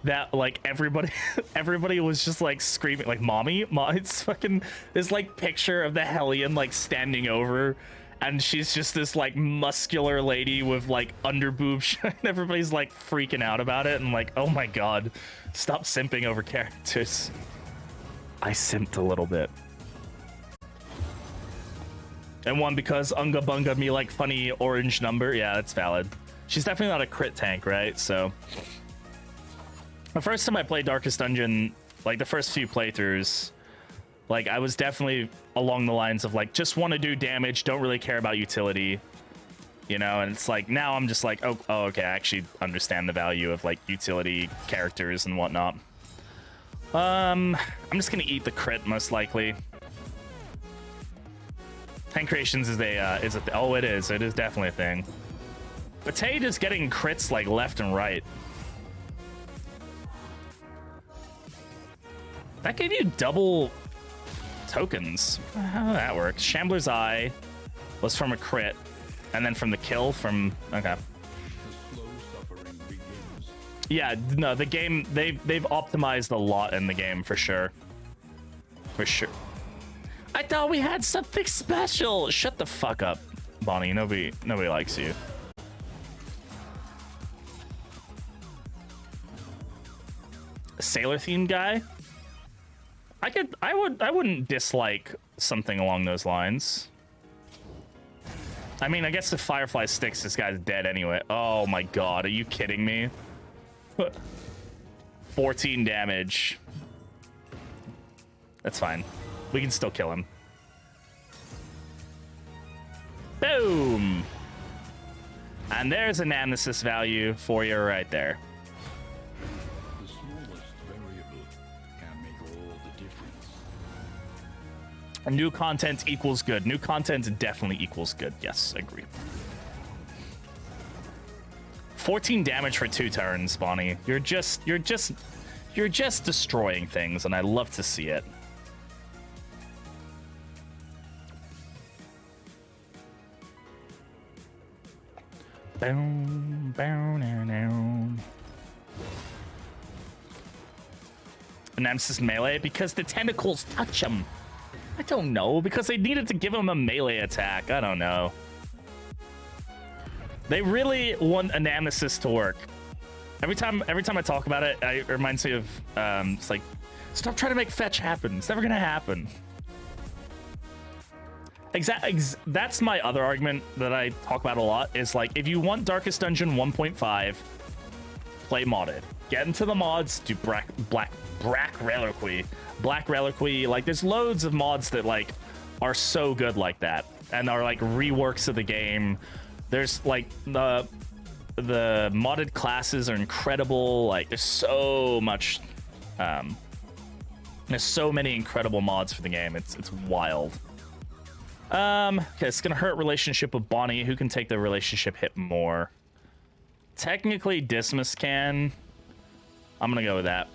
that like everybody was just like screaming like mommy. It's fucking this like picture of the Hellion like standing over, and she's just this like muscular lady with like under boobs. Everybody's like freaking out about it and like, oh my god, stop simping over characters. I simped a little bit. And one because Unga Bunga me like funny orange number. Yeah, that's valid. She's definitely not a crit tank, right? So the first time I played Darkest Dungeon, like the first few playthroughs, like I was definitely along the lines of like just want to do damage, don't really care about utility, you know. And it's like now I'm just like, oh okay, I actually understand the value of like utility characters and whatnot. I'm just gonna eat the crit most likely. Tank creations is oh, it is definitely a thing. But Tate is getting crits like left and right. That gave you double tokens. How did that work? Shambler's Eye was from a crit, and then from the kill from okay. The slow suffering begins. Yeah, no, the game they've optimized a lot in the game for sure. For sure. I thought we had something special. Shut the fuck up, Bonnie. Nobody likes you. A sailor themed guy? I wouldn't dislike something along those lines. I mean, I guess if Firefly sticks, this guy's dead anyway. Oh my god, are you kidding me? 14 damage. That's fine. We can still kill him. Boom! And there's a Nemesis value for you right there. The smallest variable can make all the difference. New content equals good. New content definitely equals good. Yes, I agree. 14 damage for 2 turns, Bonnie. You're just destroying things, and I love to see it. Boom, boom, now, now. Nemesis melee because the tentacles touch him. I don't know, because they needed to give him a melee attack. I don't know. They really want a Nemesis to work. Every time I talk about it, it reminds me of it's like, stop trying to make fetch happen. It's never gonna happen. That's my other argument that I talk about a lot, is like, if you want Darkest Dungeon 1.5, play modded. Get into the mods, do Black Reliquy. Black Reliquy, like there's loads of mods that like are so good like that and are like reworks of the game. There's like the modded classes are incredible. Like there's so much there's so many incredible mods for the game. It's wild. Okay, it's gonna hurt relationship with Bonnie. Who can take the relationship hit more? Technically, Dismas can. I'm gonna go with that.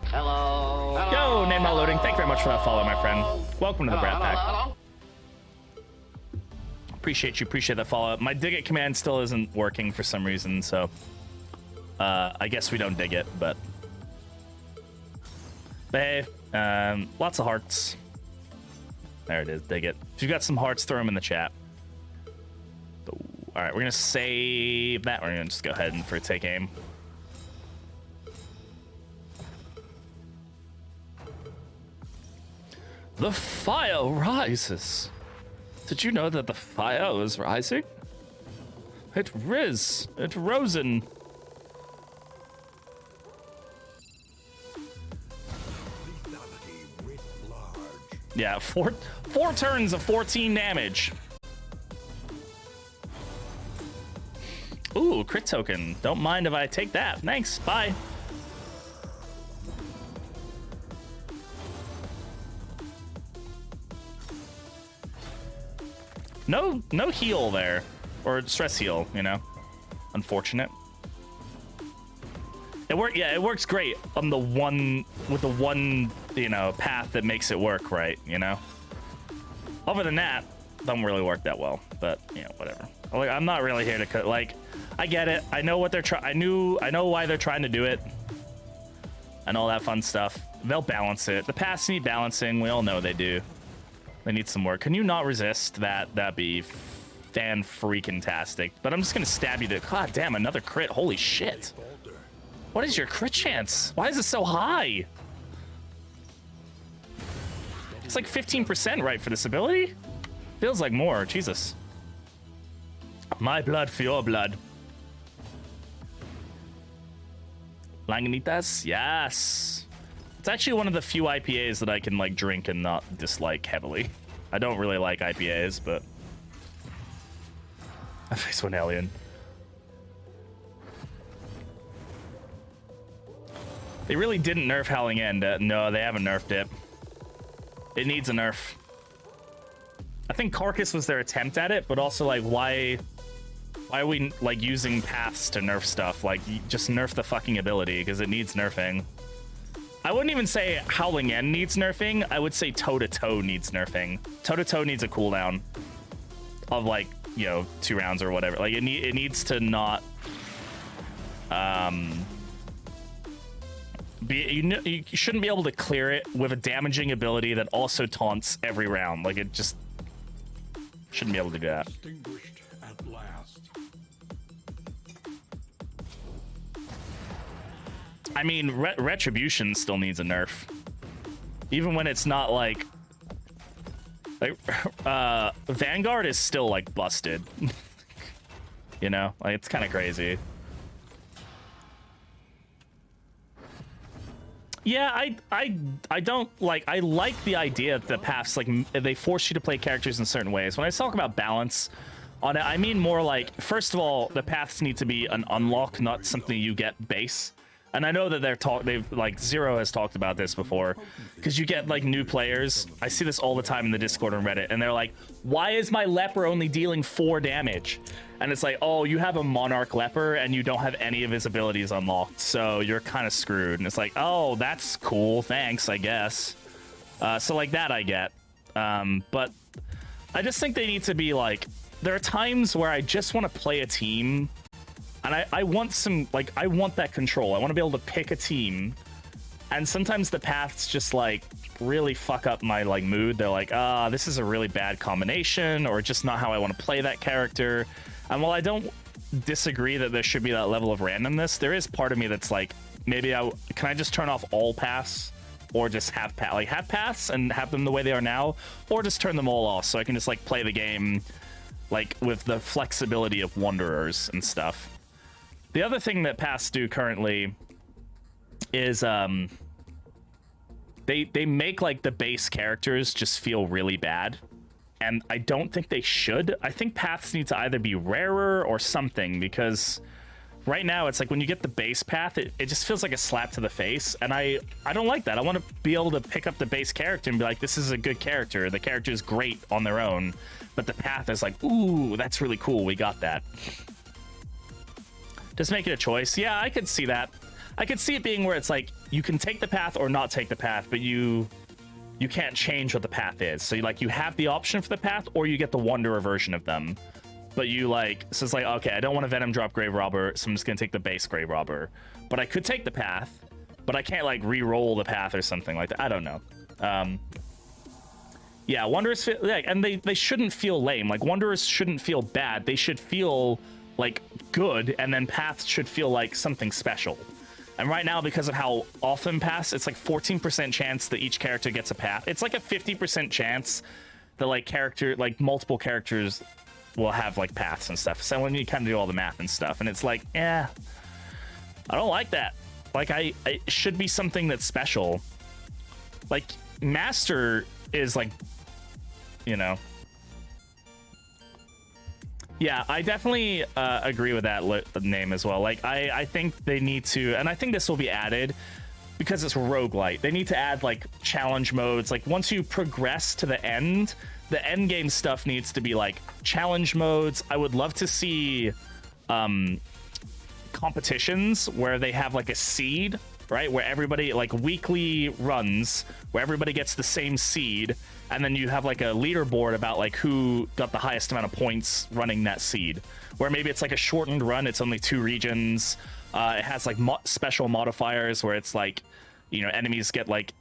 Hello. Yo, name not loading. Thank you very much for that follow, my friend. Welcome to the Brat Pack. Appreciate that follow. My dig it command still isn't working for some reason, so I guess we don't dig it, but hey. Lots of hearts. There it is. Dig it. If you've got some hearts, throw them in the chat. All right, we're gonna save that. We're gonna just go ahead and take aim. The fire rises. Did you know that the fire is rising? It riz. It rosen. Yeah, four turns of 14 damage. Ooh, crit token. Don't mind if I take that. Thanks. Bye. No heal there, or stress heal. You know, unfortunate. It works great on the one you know, path that makes it work right. You know. Other than that, doesn't really work that well. But you know, whatever. Like, I'm not really here to cut. Like, I get it. I know what they're trying. I know why they're trying to do it, and all that fun stuff. They'll balance it. The paths need balancing. We all know they do. They need some work. Can you not resist that? That'd be fan-freaking-tastic. But I'm just gonna stab you to. God damn, another crit. Holy shit. What is your crit chance? Why is it so high? It's like 15%, right, for this ability? Feels like more. Jesus. My blood for your blood. Lagunitas? Yes. It's actually one of the few IPAs that I can like drink and not dislike heavily. I don't really like IPAs, but I face one alien. They really didn't nerf Howling End. No, they haven't nerfed it. It needs a nerf. I think Carcass was their attempt at it, but also like why are we like using paths to nerf stuff? Like, just nerf the fucking ability because it needs nerfing. I wouldn't even say Howling End needs nerfing. I would say toe-to-toe needs nerfing. Toe-to-toe needs a cooldown of like, you know, 2 rounds or whatever. Like it needs to not you shouldn't be able to clear it with a damaging ability that also taunts every round. Like, it just shouldn't be able to do that. Extinguished at last. I mean, Retribution still needs a nerf. Even when it's not like Vanguard is still like busted. You know, like it's kind of crazy. Yeah, I don't like. I like the idea that the paths like they force you to play characters in certain ways. When I talk about balance on it, I mean more like, first of all, the paths need to be an unlock, not something you get base. And I know that they've like Zero has talked about this before, because you get like new players. I see this all the time in the Discord and Reddit, and they're like, "Why is my leper only dealing 4 damage?" And it's like, "Oh, you have a Monarch leper and you don't have any of his abilities unlocked, so you're kind of screwed." And it's like, "Oh, that's cool, thanks, I guess." So like that I get, but I just think they need to be like. There are times where I just want to play a team. And I want some, like, I want that control. I want to be able to pick a team. And sometimes the paths just, like, really fuck up my, like, mood. They're like, this is a really bad combination, or just not how I want to play that character. And while I don't disagree that there should be that level of randomness, there is part of me that's like, maybe can I just turn off all paths? Or just have paths and have them the way they are now? Or just turn them all off so I can just, like, play the game, like, with the flexibility of Wanderers and stuff. The other thing that paths do currently is they make like the base characters just feel really bad, and I don't think they should. I think paths need to either be rarer or something, because right now it's like when you get the base path, it just feels like a slap to the face, and I don't like that. I want to be able to pick up the base character and be like, this is a good character. The character is great on their own, but the path is like, ooh, that's really cool. We got that. Just make it a choice. Yeah, I could see that. I could see it being where it's like you can take the path or not take the path, but you can't change what the path is. So you have the option for the path, or you get the Wanderer version of them. But you so it's like, okay, I don't want a Venom drop Grave Robber, so I'm just gonna take the base Grave Robber. But I could take the path, but I can't like re-roll the path or something like that. I don't know. Yeah, Wanderers feel like, and they shouldn't feel lame. Like, Wanderers shouldn't feel bad. They should feel like good, and then paths should feel like something special. And right now, because of how often paths, it's like 14% chance that each character gets a path. It's like a 50% chance that like multiple characters will have like paths and stuff. So when you kind of do all the math and stuff, and it's like, I don't like that. Like it should be something that's special. Like Master is like, Yeah, I definitely agree with that name as well. Like, I think they need to, and I think this will be added because it's roguelite. They need to add like challenge modes. Like once you progress to the end game stuff needs to be like challenge modes. I would love to see competitions where they have like a seed, right? Where everybody, like weekly runs where everybody gets the same seed. And then you have like a leaderboard about like who got the highest amount of points running that seed. Where maybe it's like a shortened run, it's only 2 regions. It has like special modifiers where it's like, enemies get like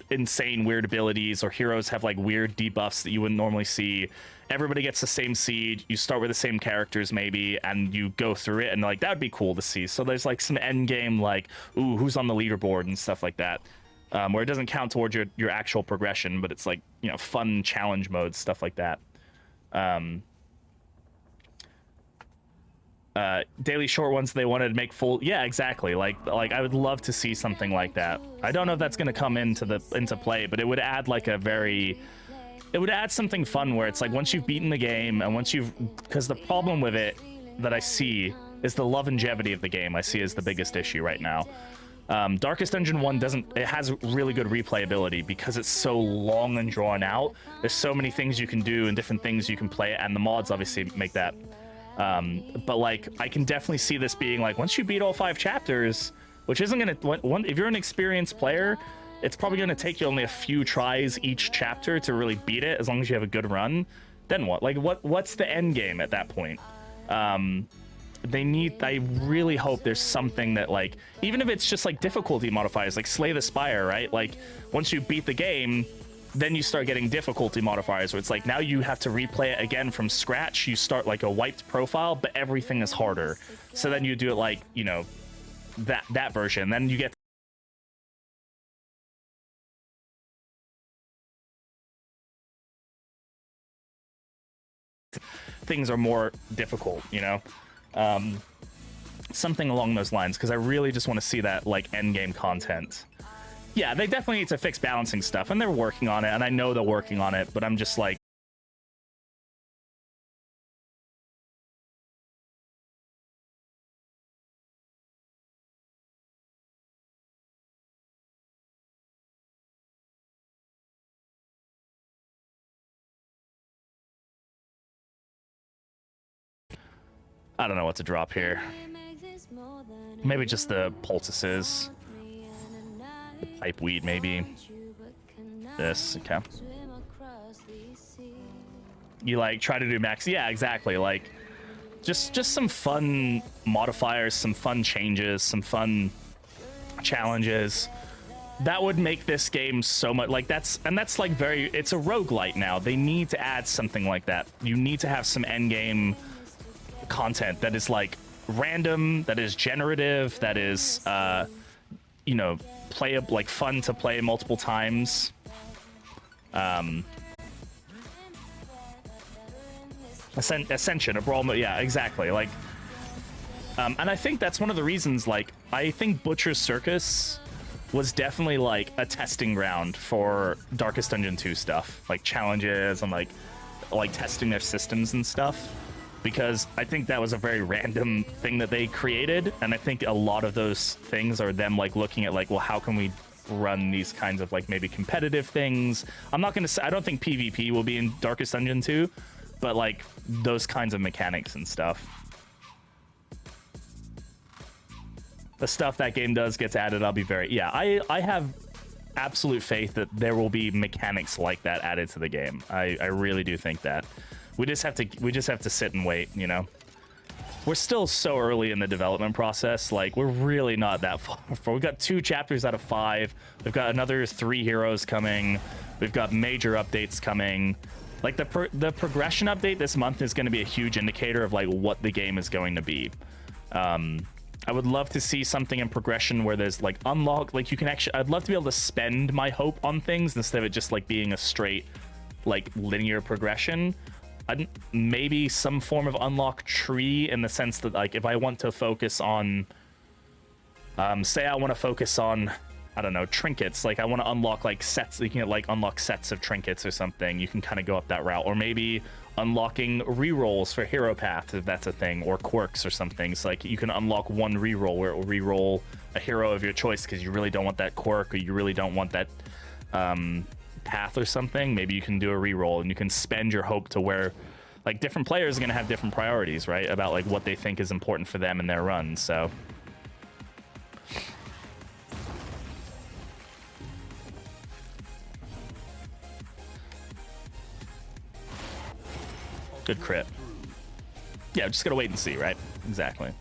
insane weird abilities, or heroes have like weird debuffs that you wouldn't normally see. Everybody gets the same seed. You start with the same characters maybe, and you go through it, and like that would be cool to see. So there's like some end game, like, ooh, who's on the leaderboard and stuff like that. Where it doesn't count towards your actual progression, but it's like, fun challenge modes, stuff like that. Daily short ones they wanted to make full. Yeah, exactly. Like I would love to see something like that. I don't know if that's going to come into play, but it would add like it would add something fun where it's like once you've beaten the game and because the problem with it that I see is the longevity of the game. I see as the biggest issue right now. Darkest Dungeon 1 it has really good replayability because it's so long and drawn out. There's so many things you can do and different things you can play, and the mods obviously make that. But like, I can definitely see this being like, once you beat all 5 chapters, which isn't gonna, if you're an experienced player, it's probably gonna take you only a few tries each chapter to really beat it, as long as you have a good run. Then what? Like, what's the end game at that point? I really hope there's something that, like, even if it's just like difficulty modifiers, like Slay the Spire, right? Like once you beat the game, then you start getting difficulty modifiers where it's like now you have to replay it again from scratch. You start like a wiped profile, but everything is harder. So then you do it like, that version. Then you get things are more difficult, something along those lines, because I really just want to see that like end game content. Yeah, they definitely need to fix balancing stuff, and they're working on it, and I know they're working on it, but I'm just like, I don't know what to drop here. Maybe just the poultices. The pipe weed, maybe. This, okay. You like try to do max. Yeah, exactly. Like just some fun modifiers, some fun changes, some fun challenges. That would make this game so much like that's like it's a roguelite now. They need to add something like that. You need to have some end game content that is like random, that is generative, that is like fun to play multiple times. Ascension, a brawl mode, yeah, exactly. Like and I think that's one of the reasons, like, I think Butcher's Circus was definitely like a testing ground for Darkest Dungeon 2 stuff, like challenges and like testing their systems and stuff. Because I think that was a very random thing that they created, and I think a lot of those things are them like looking at like, well, how can we run these kinds of like maybe competitive things? I'm not gonna say I don't think PvP will be in Darkest Dungeon 2, but like those kinds of mechanics and stuff. The stuff that game does gets added, I'll be very I have absolute faith that there will be mechanics like that added to the game. I really do think that. We just have to sit and wait, We're still so early in the development process. Like, we're really not that far. We've got 2 chapters out of 5. We've got another 3 heroes coming. We've got major updates coming. Like, the progression update this month is going to be a huge indicator of like what the game is going to be. I would love to see something in progression where there's like unlock, like you can actually, I'd love to be able to spend my hope on things instead of it just like being a straight like linear progression. Maybe some form of unlock tree in the sense that like if I want to focus on, say I want to focus on, I don't know, trinkets, like I want to unlock like sets, you can like unlock sets of trinkets or something, you can kind of go up that route. Or maybe unlocking rerolls for hero paths if that's a thing, or quirks or something. So like you can unlock one reroll where it will reroll a hero of your choice because you really don't want that quirk or you really don't want that path or something. Maybe you can do a reroll and you can spend your hope to where like different players are going to have different priorities, right, about like what they think is important for them in their run. So good crit. Yeah, just gotta wait and see, right? Exactly.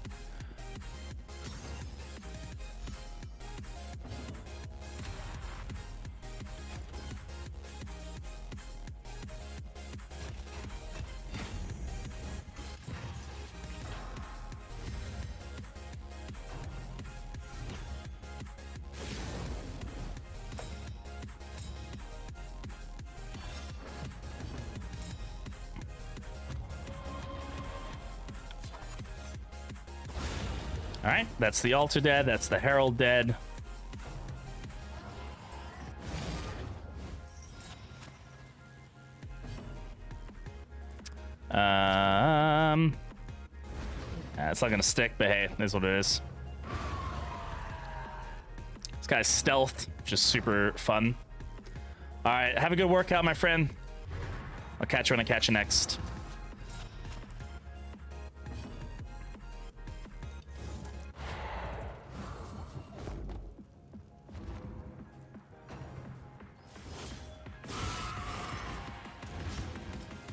All right, that's the altar dead. That's the herald dead. It's not gonna stick, but hey, it is what it is. This guy's stealth, just super fun. All right, have a good workout, my friend. I'll catch you when I catch you next.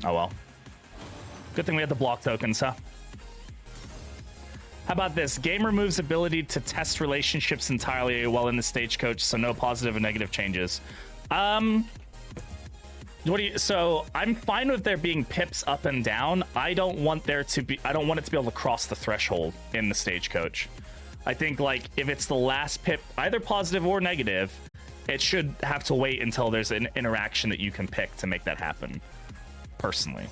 Oh well. Good thing we had the block tokens, huh? How about this? Game removes ability to test relationships entirely while in the stagecoach, so no positive or negative changes. What do you? So I'm fine with there being pips up and down. I don't want there to be. I don't want it to be able to cross the threshold in the stagecoach. I think like if it's the last pip, either positive or negative, it should have to wait until there's an interaction that you can pick to make that happen. Personally.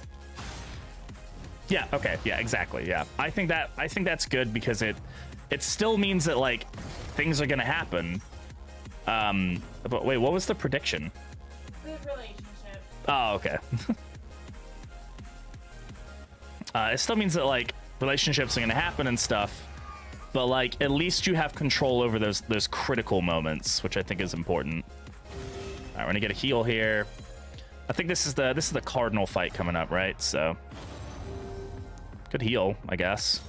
Yeah, okay, yeah, exactly, yeah. I think that's good because it still means that like things are gonna happen. But wait, what was the prediction? Good relationship. Oh, okay. It still means that like relationships are gonna happen and stuff, but like at least you have control over those critical moments, which I think is important. All right, we're gonna get a heal here. I think this is the cardinal fight coming up, right? So good heal, I guess.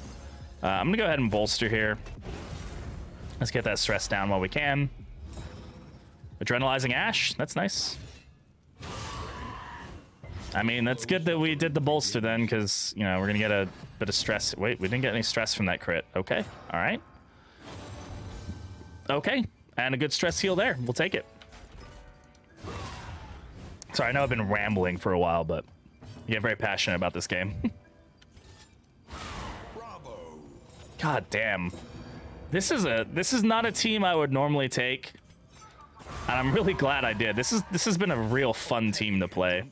I'm gonna go ahead and bolster here. Let's get that stress down while we can. Adrenalizing Ash, that's nice. I mean, that's good that we did the bolster then, because you know we're gonna get a bit of stress. Wait, we didn't get any stress from that crit. Okay, all right. Okay, and a good stress heal there. We'll take it. Sorry, I know I've been rambling for a while, but I get very passionate about this game. Bravo. God damn. This is not a team I would normally take. And I'm really glad I did. This has been a real fun team to play.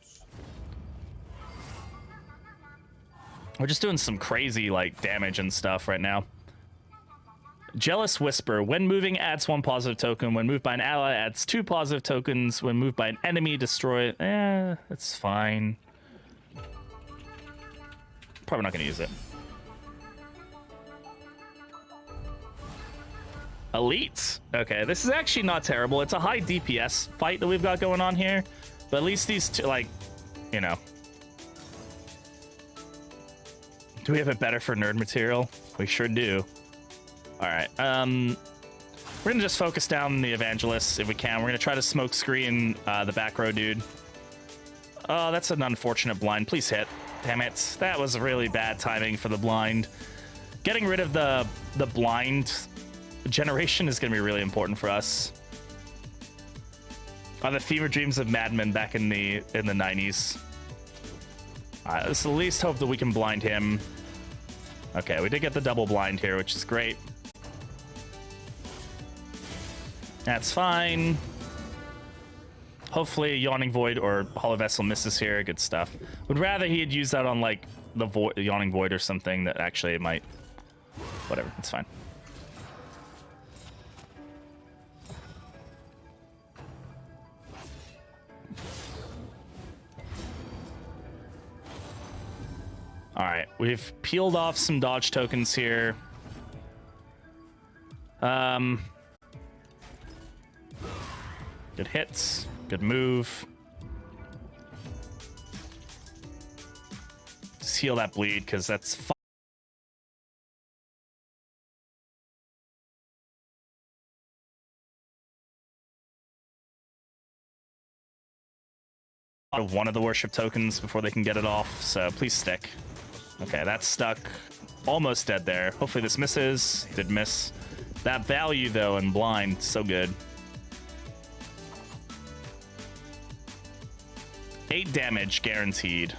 We're just doing some crazy like damage and stuff right now. Jealous Whisper. When moving, adds 1 positive token. When moved by an ally, adds 2 positive tokens. When moved by an enemy, destroy it. It's fine. Probably not going to use it. Elite. Okay, this is actually not terrible. It's a high DPS fight that we've got going on here. But at least these two, like, you know. Do we have it better for nerd material? We sure do. All right, we're gonna just focus down the evangelists if we can. We're gonna try to smoke screen the back row dude. Oh, that's an unfortunate blind. Please hit. Damn it, that was really bad timing for the blind. Getting rid of the blind generation is gonna be really important for us. The fever dreams of madmen back in the 90s. All right, let's at least hope that we can blind him. Okay, we did get the double blind here, which is great. That's fine. Hopefully Yawning Void or Hollow Vessel misses here. Good stuff. Would rather he had used that on like the Yawning Void or something that actually might... Whatever, it's fine. All right, we've peeled off some dodge tokens here. Good hits, good move. Just heal that bleed, because that's one of the worship tokens before they can get it off, so please stick. Okay, that's stuck. Almost dead there. Hopefully this misses. Did miss. That value, though, in blind, so good. 8 damage guaranteed.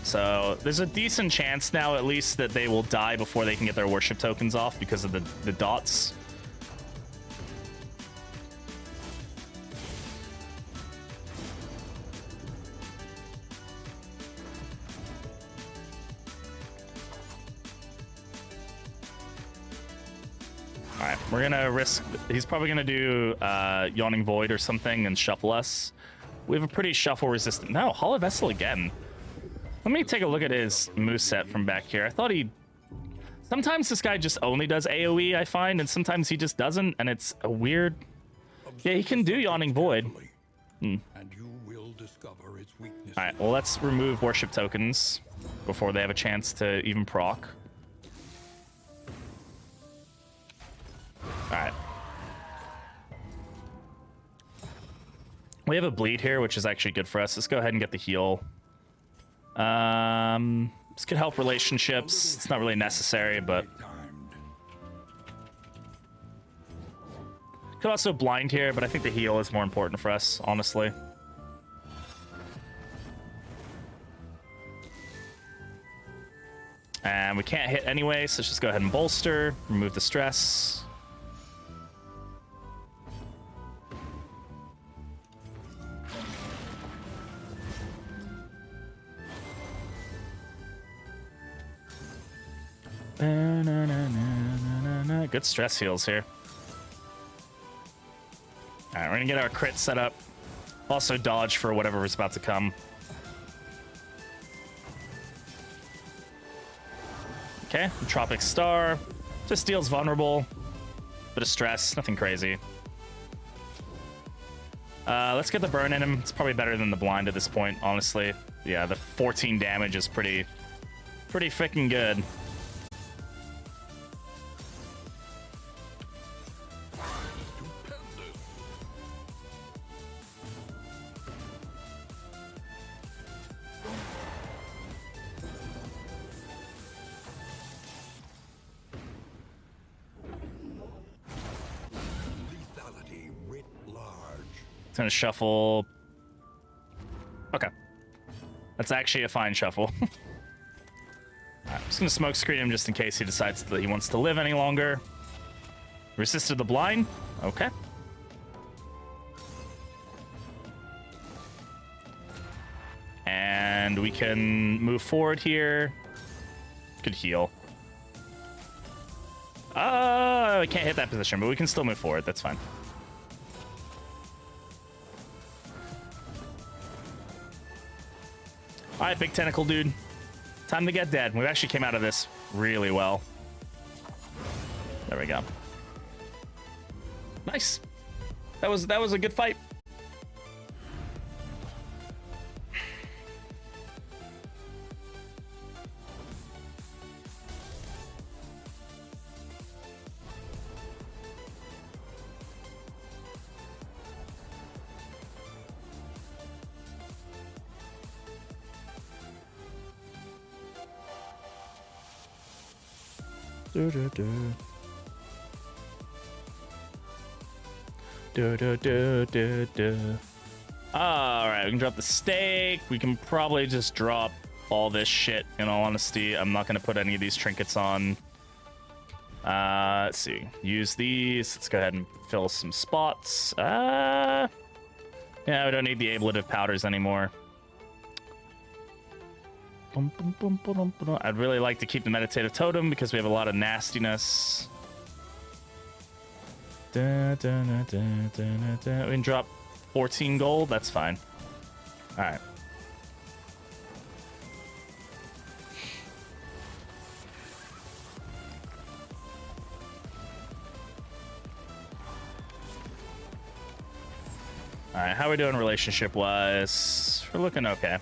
So there's a decent chance now, at least, that they will die before they can get their worship tokens off because of the dots. All right, we're gonna risk. He's probably gonna do Yawning Void or something and shuffle us. We have a pretty shuffle resistant. No, Hollow Vessel again. Let me take a look at his moveset from back here. I thought he... Sometimes this guy just only does AoE, I find, and sometimes he just doesn't, and it's a weird... Yeah, he can do Yawning Void. And you will discover its weaknesses. Alright, well, let's remove worship tokens before they have a chance to even proc. Alright. We have a bleed here, which is actually good for us. Let's go ahead and get the heal. This could help relationships. It's not really necessary, but could also blind here, but I think the heal is more important for us, honestly. And we can't hit anyway, so let's just go ahead and bolster, remove the stress. Good stress heals here. All right, we're gonna get our crit set up. Also dodge for whatever is about to come. Okay, Tropic Star. Just deals vulnerable. Bit of stress, nothing crazy. Let's get the burn in him. It's probably better than the blind at this point, honestly. Yeah, the 14 damage is pretty freaking good. It's gonna shuffle. Okay. That's actually a fine shuffle. Right, I'm just gonna smoke screen him just in case he decides that he wants to live any longer. Resisted the blind. Okay. And we can move forward here. Could heal. I can't hit that position, but we can still move forward. That's fine. All right, big tentacle dude. Time to get dead. We actually came out of this really well. There we go. Nice. That was a good fight. Do do do. Do do do do do. All right, we can drop the steak. We can probably just drop all this shit, in all honesty. I'm not going to put any of these trinkets on. Let's see. Use these. Let's go ahead and fill some spots. Yeah, we don't need the ablative powders anymore. I'd really like to keep the meditative totem because we have a lot of nastiness. We can drop 14 gold. That's fine. All right. All right, how are we doing relationship-wise? We're looking okay.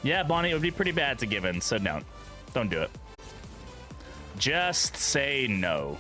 Yeah, Bonnie, it would be pretty bad to give in, so don't do it. Just say no.